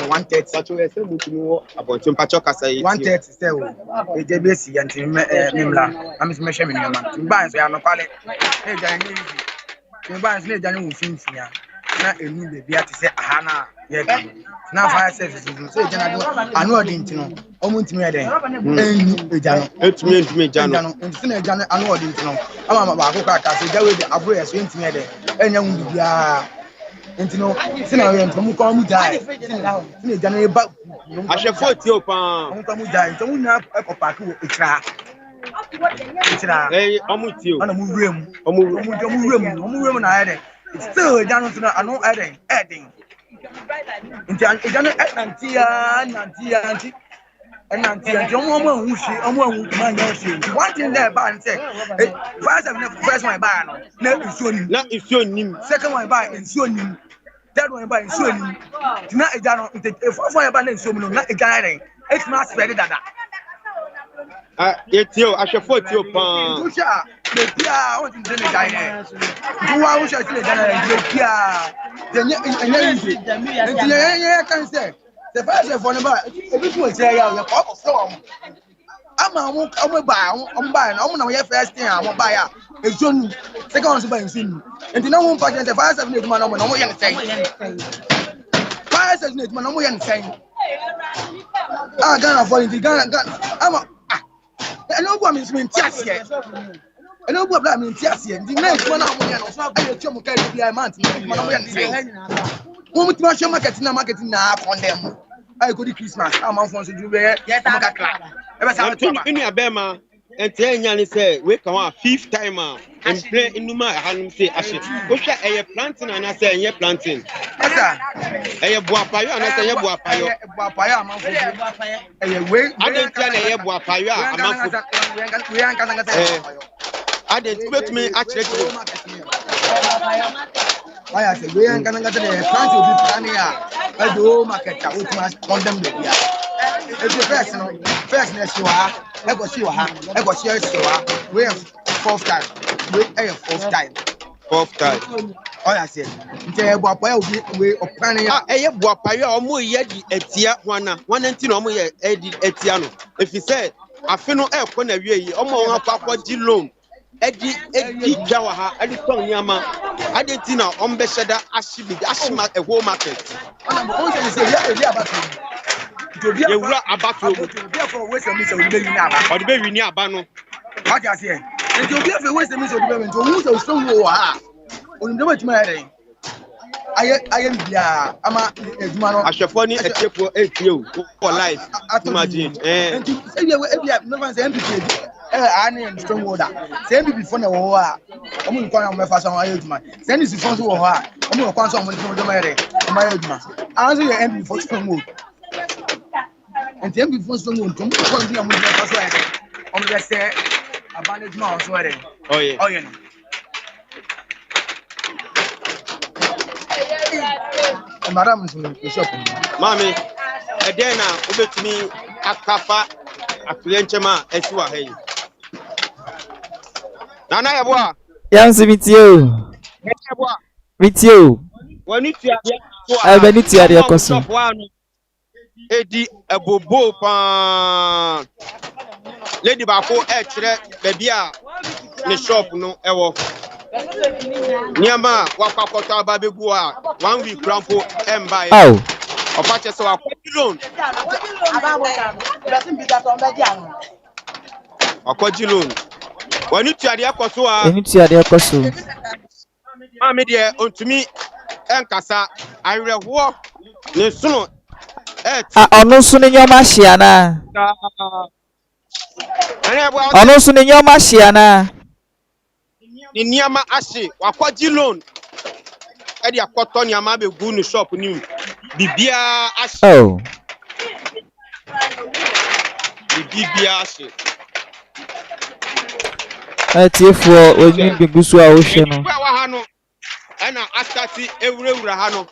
Speaker 4: 130
Speaker 3: pacho we say mutumi wo abontin pacho kasa yi
Speaker 4: 130 say o ejebesi yanti memla am se mehwe me nyoma timban so ya no kwale e jan ni timban so ne jan wo finfia na enu be bia te say aha na ye ga na fire service so jan ado anu odin ti no omuntimi eden enu ejano
Speaker 3: etumi ejano
Speaker 4: nti na ejano anu odin ti no ama ba ko ka so jawe de abro yes ntimi eden enya wu bia nti no se na yɛ ntomu kwa mu dai ne gya na ba
Speaker 3: ahwɛfo tie o paa
Speaker 4: ɔmo kwa mu dai ntomu na ɛkɔ paaki wɔ ekira
Speaker 3: ɔmo tie o
Speaker 4: ana mu wura mu na ayɛ dɛ still gya no nso na ano ayɛ dɛ ɛden nti gya no nanti ɔmo ahu ma nyɛ hwee one thing there ba n sɛ first one ba no na nsuo nim second one ba nsuo nim third one ba nsuo nim na egya no nti fourth one ba na nsuo mu no na egya ayɛ dɛ etuma spread dada
Speaker 3: tie o ahwɛfo tie o paa
Speaker 4: ntuhwɛ bebia ɔn ti ne gya yɛ ntuwa wohwɛ ti ne gya yɛ bebia ɛnyɛ easy nti yɛ kan sɛ the first one ne ba ebi tun ɛkyerɛ yɛ yɛ kɔ sɛ wɔn ama ɔmo ba na ɔmo na yɛ first thing a ɔmo ba yɛ a ezo nu second one nso ba nso nu nti na wɔn mpa kyɛn sɛ fire service na edwuma na ɔmo yɛ ne sɛn fire service na edwuma na ɔmo yɛ ne sɛn Ghana for nti Ghana ama ɛna obu mi nti aseɛ ɛna obu abla mi nti aseɛ nti na edwuma na ɔmo yɛ no ɛyɛ twɛ mo kɛɛ bi a man ti edwuma na ɔmo yɛ ne sɛn wɔn mu ti ma hwɛ market na condemn ayi ko di Christmas a man fɔn so ju bɛ yɛ ɔmo kakra ɛbɛ sa ɔmo ma
Speaker 3: ɛni abɛɛma ɛnti ɛnya ne sɛ wei ka hɔ a fifth time a mprɛ nnuma ɛhanom se ahye wohwɛ ɛyɛ planting anasɛ ɛnyɛ planting ɛyɛ boapayɔ anasɛ ɛnyɛ boapayɔ
Speaker 4: boapayɔ amanfo ɛyɛ wei
Speaker 3: adentia na ɛyɛ boapayɔ a amanfo adentia betumi akyerɛkyerɛ
Speaker 4: why say we ain't gonna get the plant will be planning a do market a we must condemn the year if you first next you are I go see we have fourth time oh I say nje boapaya we planning
Speaker 3: ɛyɛ boapayɔ a ɔmo yɛ di etia hwana nti na ɔmo yɛ edi etia no efi sɛ afi no ɛkɔ na wie yi ɔmo wɔn akɔ gi loan edi dwa wa ha edi tɔn nyama adi ti na ɔmbɛhyɛ da ahyima ɛwɔ market
Speaker 4: on say yɛ abatu
Speaker 3: ewura abatu mu
Speaker 4: obi afɔ we say mi sɛ obi bɛ wini aba
Speaker 3: ɔde bɛ wini aba no
Speaker 4: what you say nti obi afɔ we say mi sɛ obi bɛ wini nti ohun sɛ so wo ha onim de wetima yɛ dɛ ayɛ bia ama edwuma no
Speaker 3: ahwɛfo ni etiepo etie o for life imagine
Speaker 4: nti sɛ ebia no fan sɛ MPP ane strong order sɛ MPP fo na wɔ hɔ a ɔmo nkɔ na ɔmo fa so ayɛ edwuma sɛ ni sifo so wɔ hɔ a ɔmo nkɔ so ɔmo de ma yɛ dɛ ɔmo ayɛ edwuma anso yɛ MPP fo strong order nti MPP fo strong order ɔmo nkɔ bi ɔmo de fa so ayɛ dɛ ɔmo de sɛ abandoned ma ɔso yɛ dɛ ɔyɛ no madam bishop
Speaker 3: mami ɛdɛn na wobɛtumi akafa afiliɛnkyɛm a ɛsi wɔ ha yi nana yɛboa
Speaker 2: yɛnso metie o
Speaker 3: w'ani tuadeɛ
Speaker 2: ɛbɛni tuadeɛ kɔ so
Speaker 3: edi ɛbobo paa lady baako ɛkyerɛ baabi a ne shop no ɛwɔ nneɛma a wakɔkɔtɔ aba bɛgu a 1 week rampo ɛmba yɛ ɔfa kyɛ sɛ wakɔgye loan w'ani tuadeɛ kɔ so a
Speaker 2: ɛni tuadeɛ kɔ so
Speaker 3: maame deɛ ontumi ɛnkasa awerɛhoɔ ne sono
Speaker 2: ɔno nso ne nyɔma ahye anaa ɔno nso ne nyɔma ahye anaa
Speaker 3: ne nneɛma ahye wakɔgye loan ɛde akɔtɔ nneɛma abɛgu ne shop ne mu biribiara ahye biribiara ahye
Speaker 2: atiefoɔ onye bigu so a wohwɛ no
Speaker 3: ɛna asate ewurawura ha no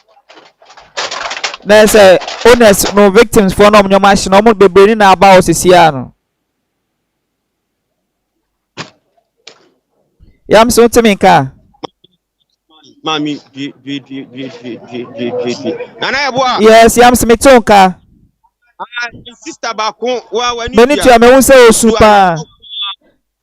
Speaker 2: na sɛ owners no victims for no nyɔma ahye no ɔmo bebree ni na aba wɔ sesia no yam so temi nka
Speaker 3: mami nana yɛboa
Speaker 2: yes yam so meto nka
Speaker 3: sister baako wa wani
Speaker 2: meni tua me hu sɛ osu pa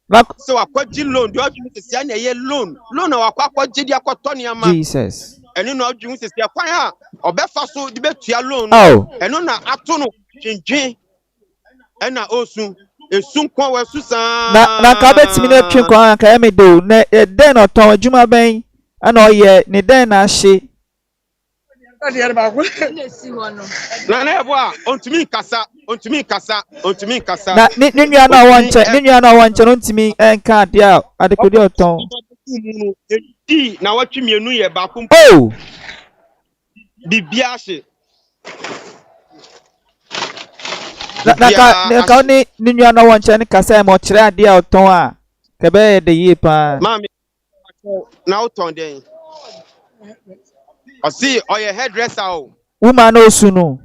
Speaker 3: na so akɔgye loan do adwuma sesia na ɛyɛ loan na wakɔgye di akɔtɔ nneɛma
Speaker 2: Jesus
Speaker 3: ɛno na adwuma sesia kwan a ɔbɛfa so de betua loan ɛno na ato no twentwen ɛna osu esu nkwa wa su saa
Speaker 2: na ka betimi na twen kwa anka ya me do na den ɔtɔn adwuma bɛn ana ɔyɛ ne den na ahye
Speaker 3: Nana Eboa, on to me, Kasa.
Speaker 2: Na ninu na wanche no ntimi enka de a adekodi oton.
Speaker 3: Na watwi mienu ye ba kum.
Speaker 2: Oh.
Speaker 3: Bibia hye.
Speaker 2: Na ka ni ninu na wanche ne kasa mo kire ade a oton a kebe de yi pa.
Speaker 3: Mami na oton den. O see oye hairdresser o.
Speaker 2: Woman no sunu.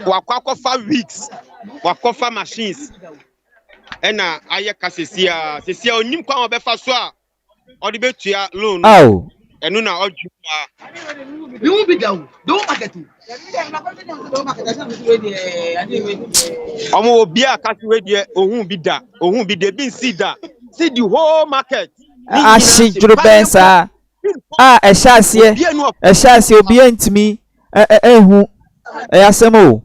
Speaker 3: Wakwakofa wigs. Wakofa machines. Ena aye kasesia onim kwa obefa so a odi betua loan.
Speaker 2: Oh.
Speaker 3: Enu na oju
Speaker 7: They won't be down. Don't market.
Speaker 3: Omo obi a kasi we de ohun bi de bi nsi da. See the whole market.
Speaker 2: Ashi juru bensa. Ehase obi entimi ehu eyasem o.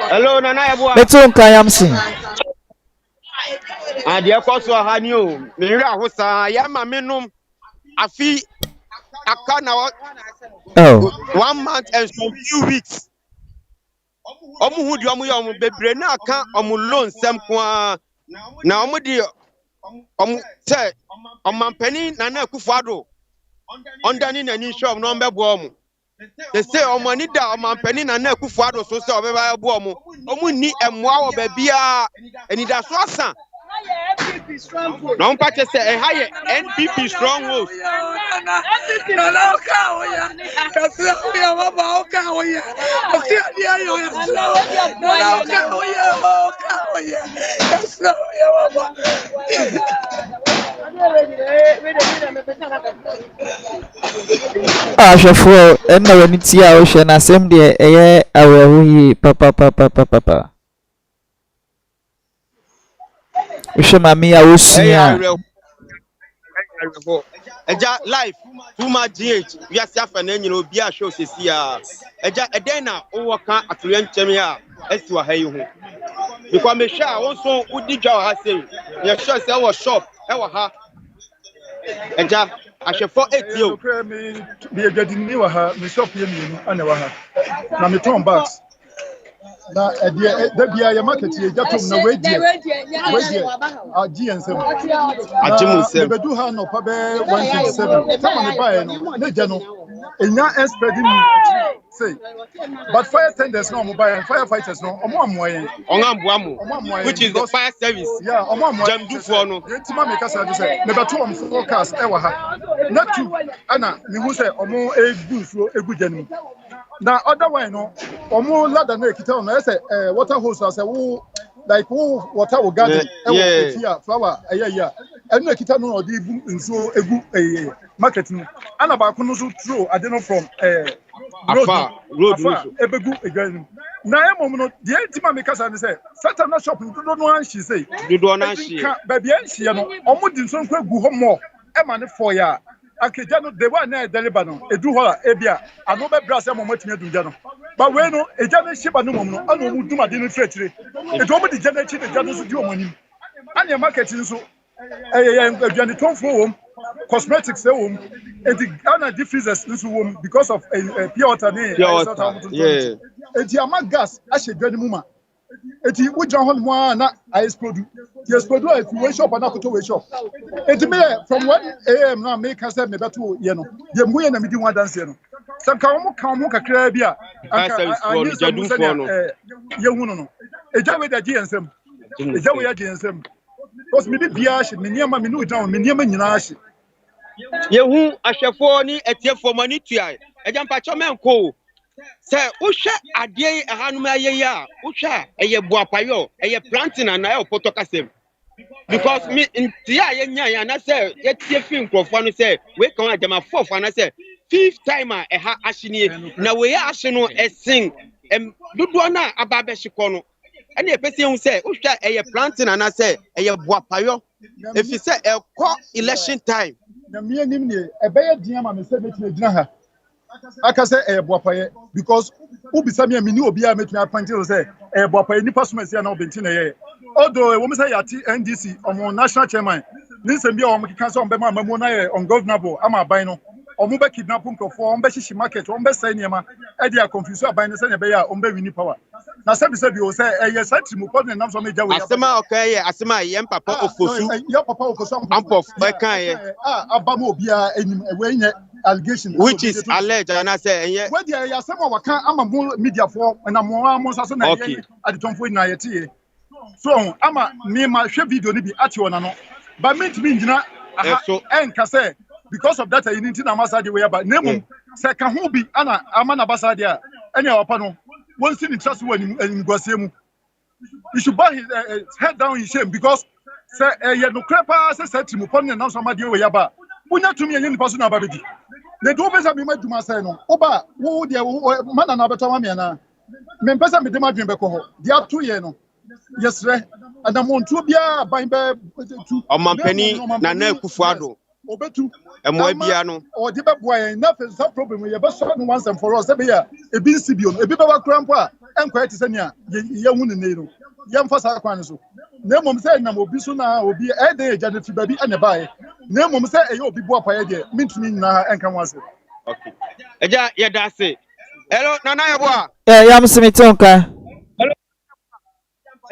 Speaker 3: Hello Nana Eboa.
Speaker 2: Betu nkan yamsin.
Speaker 3: Ade koso ha ni o. Me hira ahosa ya ma menum afi aka na 1 month and some few weeks. Omu hu di omu ya omu bebre na aka omu loan sem kwa na omu di omu say omampani na na Akufo-Addo ondani na ni shop no mbebo omu. They say omani da omampani na na Akufo-Addo so say obeba ebo omu ni emwa wo ba bia enida so asan. No mpate say e haye NPP stronghold.
Speaker 2: Ahwefo enna wani ti a wo hwe na asem de eye awehu yi papa. Ushe mami ya osia.
Speaker 3: Eja life too much GH we are safe na nyina obi a show sesia. Eja eden na wo ka atore nkyem a esiwa ha yi ho. Because me sha won so udi dwa ha sei. Ye sure say wo shop e wo ha. Eja ahwefo etio.
Speaker 4: Me edwadi ni wa ha, me shop ye mienu ana wa ha. Na me turn bags. Na da bia ya market ye jatom na we die nsem
Speaker 3: Agyemang nsem
Speaker 4: be do ha no pa be 127 tama me buy no na je no enya expect me say but fire tenders no mo buy firefighters no omo amoye
Speaker 3: which is the fire service
Speaker 4: yeah omo amoye
Speaker 3: jamdu for no
Speaker 4: yentima me kasa say me beto om forecast e wa ha na tu ana me hu say omo egu so egu janim na other way no omo ladder na ekita no say water hose say wo like wo water wo garden here flower yeah enu ekita no odi bu nso egu market no ana ba ko no so throw ade no from road ebegu egwan na emom no de antima me kasa ne say satan na shop do no anhyi say
Speaker 3: do no anhyi
Speaker 4: ba bia anhyi no omo di nso nkwa gu ho mo e ma ne for ya akeja no de wa na deliver no edu ho a ebia ano be brase mo matimi adunja no ba we no eja na shiba no mom no ana omu duma de no tretire edu omo di jana chi de jana so di omanim ana market nso aduane tonfo wom cosmetics wom enti ana differences nso wom because of pure water ne enti ama gas a shedwane mu ma enti wujja ho mo na explode if we shop na koto we shop enti me from 1 am na me kasa me beto ye no ye mu ye na me di one dance ye no sam ka mo kakra bi a
Speaker 3: anka jadu for no
Speaker 4: ye hu no eja we da gi ensem eja we ya gi ensem because me di bia she me niam me no down me niam nyina she
Speaker 3: ye hu ahwefo ni etiefo mani tua eja mpacho menko say uhwe ade ehanum ayeyi a uhwe eye buapayo eye planting na e opoto kasem because me ntia ye nya ya na say ye tie fi nkrofo no say we kan Agyemang fofo na say 5th time a eha ahye na we ya ahye no esing dodo na aba be hye no ene epese hu say uhwe eye planting na say eye buapayo if you say e call election time
Speaker 4: na me anim ne ebeye dia ma me say betime gina ha aka say buapaye because ubisa me ni obi a metumi appoint say buapaye nipa so masia na obenti na ye although woman say yati NDC on national chairman ninsen bia o mkika so mbema mamu na ye ungovernable ama ban no o mo be kidnap nkofo o be shishi market o be say niema e dia confuse aban ne say ne be ya o be wini power na se bi o say e ye satri mu pod ne nam so meja we
Speaker 3: asema okay asema yem papa ofosu
Speaker 4: ya papa ofosu
Speaker 3: ampof e kan ye
Speaker 4: abamo obia enim we nye allegation
Speaker 3: which is alleged and I say yeah
Speaker 4: we dia ya sema waka ama media for na mo so na ye aditomfo na ye tie so ama me ma hwe video ni bi ati ona no ba mint me ngina enka say because of that you need na masade we ba nemu say ka ho bi ana ama na basade a ene wapa no won si ni trust wani ngwase mu you should buy his head down in shame because say ye no krepa say set mu pon na so amade we ba bunya tumi ye ni paso na ba bedi le do pesa mi ma duma say no oba wo de mana na beta ma me na me pesa me de ma dwen be ko ho dia 2 year no yes re and amontu bia ban be tu
Speaker 3: omampani na na Akufuado
Speaker 4: obetu
Speaker 3: emo bia no
Speaker 4: o de be boa yen na fe some problem ye be so no once and for all say be ya ebi nsi bio no ebi be wa krampo a enko ete se ne a ye hu ne no ye mfa sa kwan so na mom say na obi so na obi e de eja de ba bi ene bae na mom say e ye obi boa pa ye de mintumi na enka wanse
Speaker 3: okay eja ye da say hello nana ye boa
Speaker 2: yam simitonka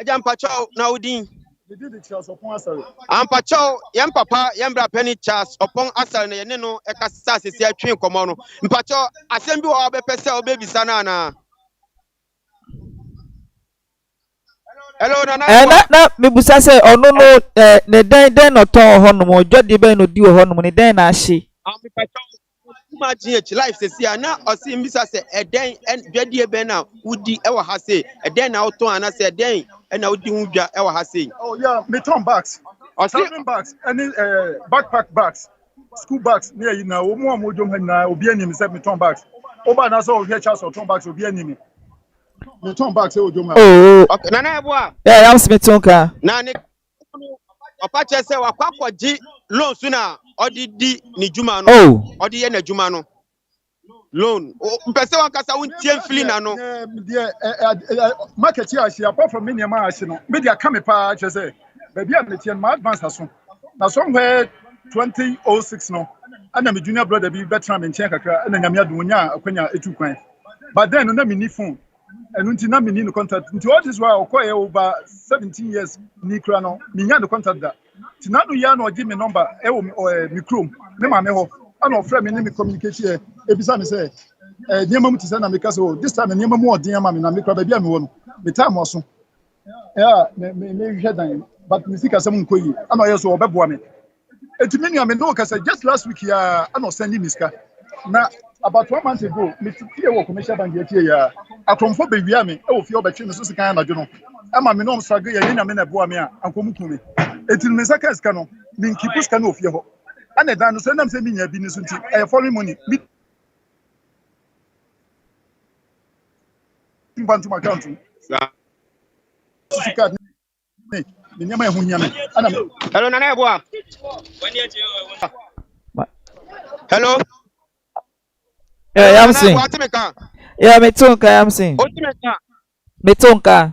Speaker 3: eja mpacho na udin
Speaker 4: they did the Charles upon asari
Speaker 3: ampacho yam papa yam bra penny Charles upon asari na ye ne no e kasa sesi atwen komo no mpacho asem bi wo be pese obebi sana na hello nana
Speaker 2: na mebusa say ono no ne den no ton ho no mo dwode be no di ho no ne den na ahye
Speaker 3: ampacho imagine life sesi na osi mbisa say eden dwade e be na udi e wa ha say eden na oton ana say eden e na udi hu dwa e wa ha say
Speaker 4: oh yeah me turn bags traveling bags any backpack bags school bags near you now omo amodom ha na obi anim say me turn bags oba na so obi Charles turn bags obi anim me turn bags say odom ha
Speaker 2: oh
Speaker 3: okay nana eboa
Speaker 2: yam simitonka
Speaker 3: na ne opa che say wakwakoji loan su na odidi ni juma no odi ye na juma no loan mpese wankasa wontie mfili na no
Speaker 4: market here she apart from me ma ashi no me dia come pa che say baby am tie ma advance aso na somewhere 2006 no ana me junior brother bi veteran me nchen kakra ana nyame adu nya akwanya etu kwan but then no na me ni phone and until na me ni no contact until all this while okoye over 17 years ni kra no me nya no contact that tinado ya no give me number e wo me chrome me ma me ho ana ofre me ni me communication ebisa me say niema mu tisa na me kase o this time niema mu odin ama me na me kra ba bia me wo no me time oso yeah me hwe dan but me sika sem nkoyi ana yeso obeboa me etimi nia me no kase just last week ya ana send me miska na about 1 month ago me tie wo commercial bank ya tie ya atomfo be wia me e wo fie obetwe me so sika na dwo no ama me no struggle ya nya me na boa me a ankomuku me etimi me saka ska no me nkipu ska na ofie ho ana dan no so nam se me nya bi ni so nti e following money bantu account sika ni nyama ehu nyame ana
Speaker 3: hello nana eboa hello
Speaker 2: yam sin yeah metonka yam sin metonka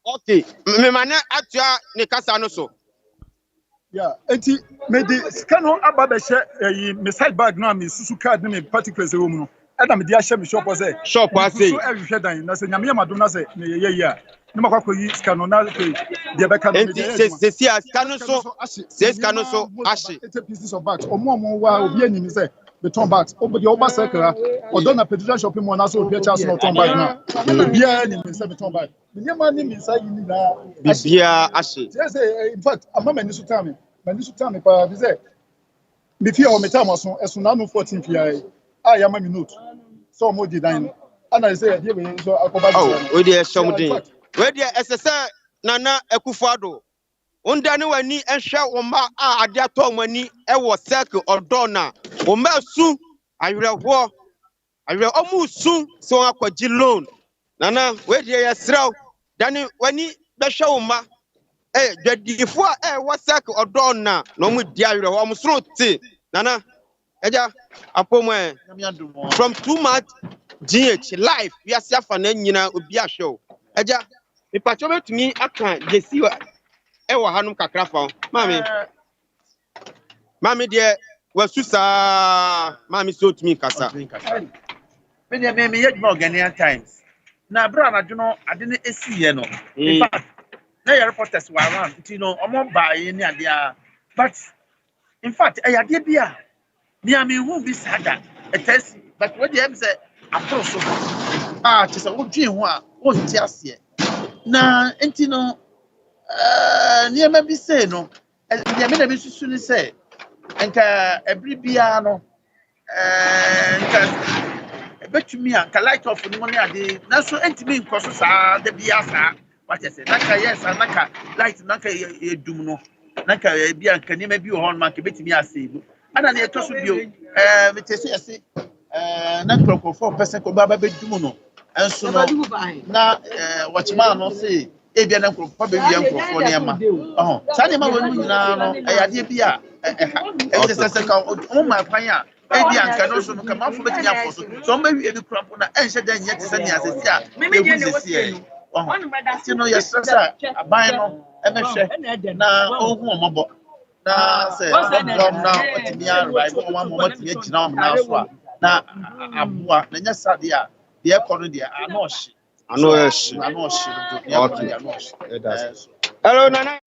Speaker 3: okay me mane atua ne kasa no so
Speaker 4: yeah enti me di scan on aba be she me side bag no me susu card ne me particulars e wo mu no ada me di a she me shop say
Speaker 3: shop say
Speaker 4: so e hwe dan na se nyame yamadom na se me ye ya ne makwa yi scan on na ke de be ka me
Speaker 3: de se scan so se scan so ashi
Speaker 4: it's a pieces of bags omo wa obi animi say the turn bags obodi oba circle odo na petroleum shopping mall na so obi Charles no turn bag na bia ni me say me turn bag me ma ni me say yi na
Speaker 3: bia ashi
Speaker 4: say in fact amama ni so time pa bi say me fia o me time so esu na no 14 fia ya ma me note so mo di dan ana say dey we so akoba
Speaker 3: we dey something we dey ss Nana Akufuado undani wani ehwe woma a ade ato mani e wo circle odona woma su awerehwo omu su so akwaji loan Nana we dey yesrew dani wani behwe woma dwadifo a wo circle odona no mu di awerehwo omu sro ti Nana eja apomo from too much GH life we are safa na nyina obi ahwe eja Me pacho betumi aka jesi e wo hanum kakra fa. Mami de wasusa mami so tumi kasa.
Speaker 8: Me yet more Ghanaian times. Na bra na juno ade ne esiye no. In fact, na your reporters were around, you know, omo ba ye ni ade a. But in fact, ade bia me am who be sada. It is but what them say approach te say wo dwen ho a wo nti ase. Na enti no niema bi say no, me na bi susu ni say enka every bia no enka betumi a ka light off no money ade na so entimi nkoso saa da bia saa what you say naka yes naka light naka edum no naka bia nka niema bi ho man ka betumi asave ana na etoso bio me tese ese na krokofo person ko baba bedum no enso no na watchman no say ebia na krokofo be bia krokofo niema saa niema wonu nyina no ayade bia e tese ka o ma kwan a ebi anka no so no ka mafo betimi afo so mba wi ebi krampo na enhye dan nye tese ne asesi a ebu sesi e ti no yesesa aban no emehwe na ohun omobo na se dom na otimi arba ibo mo mo timi agina om na so a na aboa na nya sade a de ekono de ano hye
Speaker 3: Ano hye
Speaker 8: no do ne
Speaker 3: hello Nana.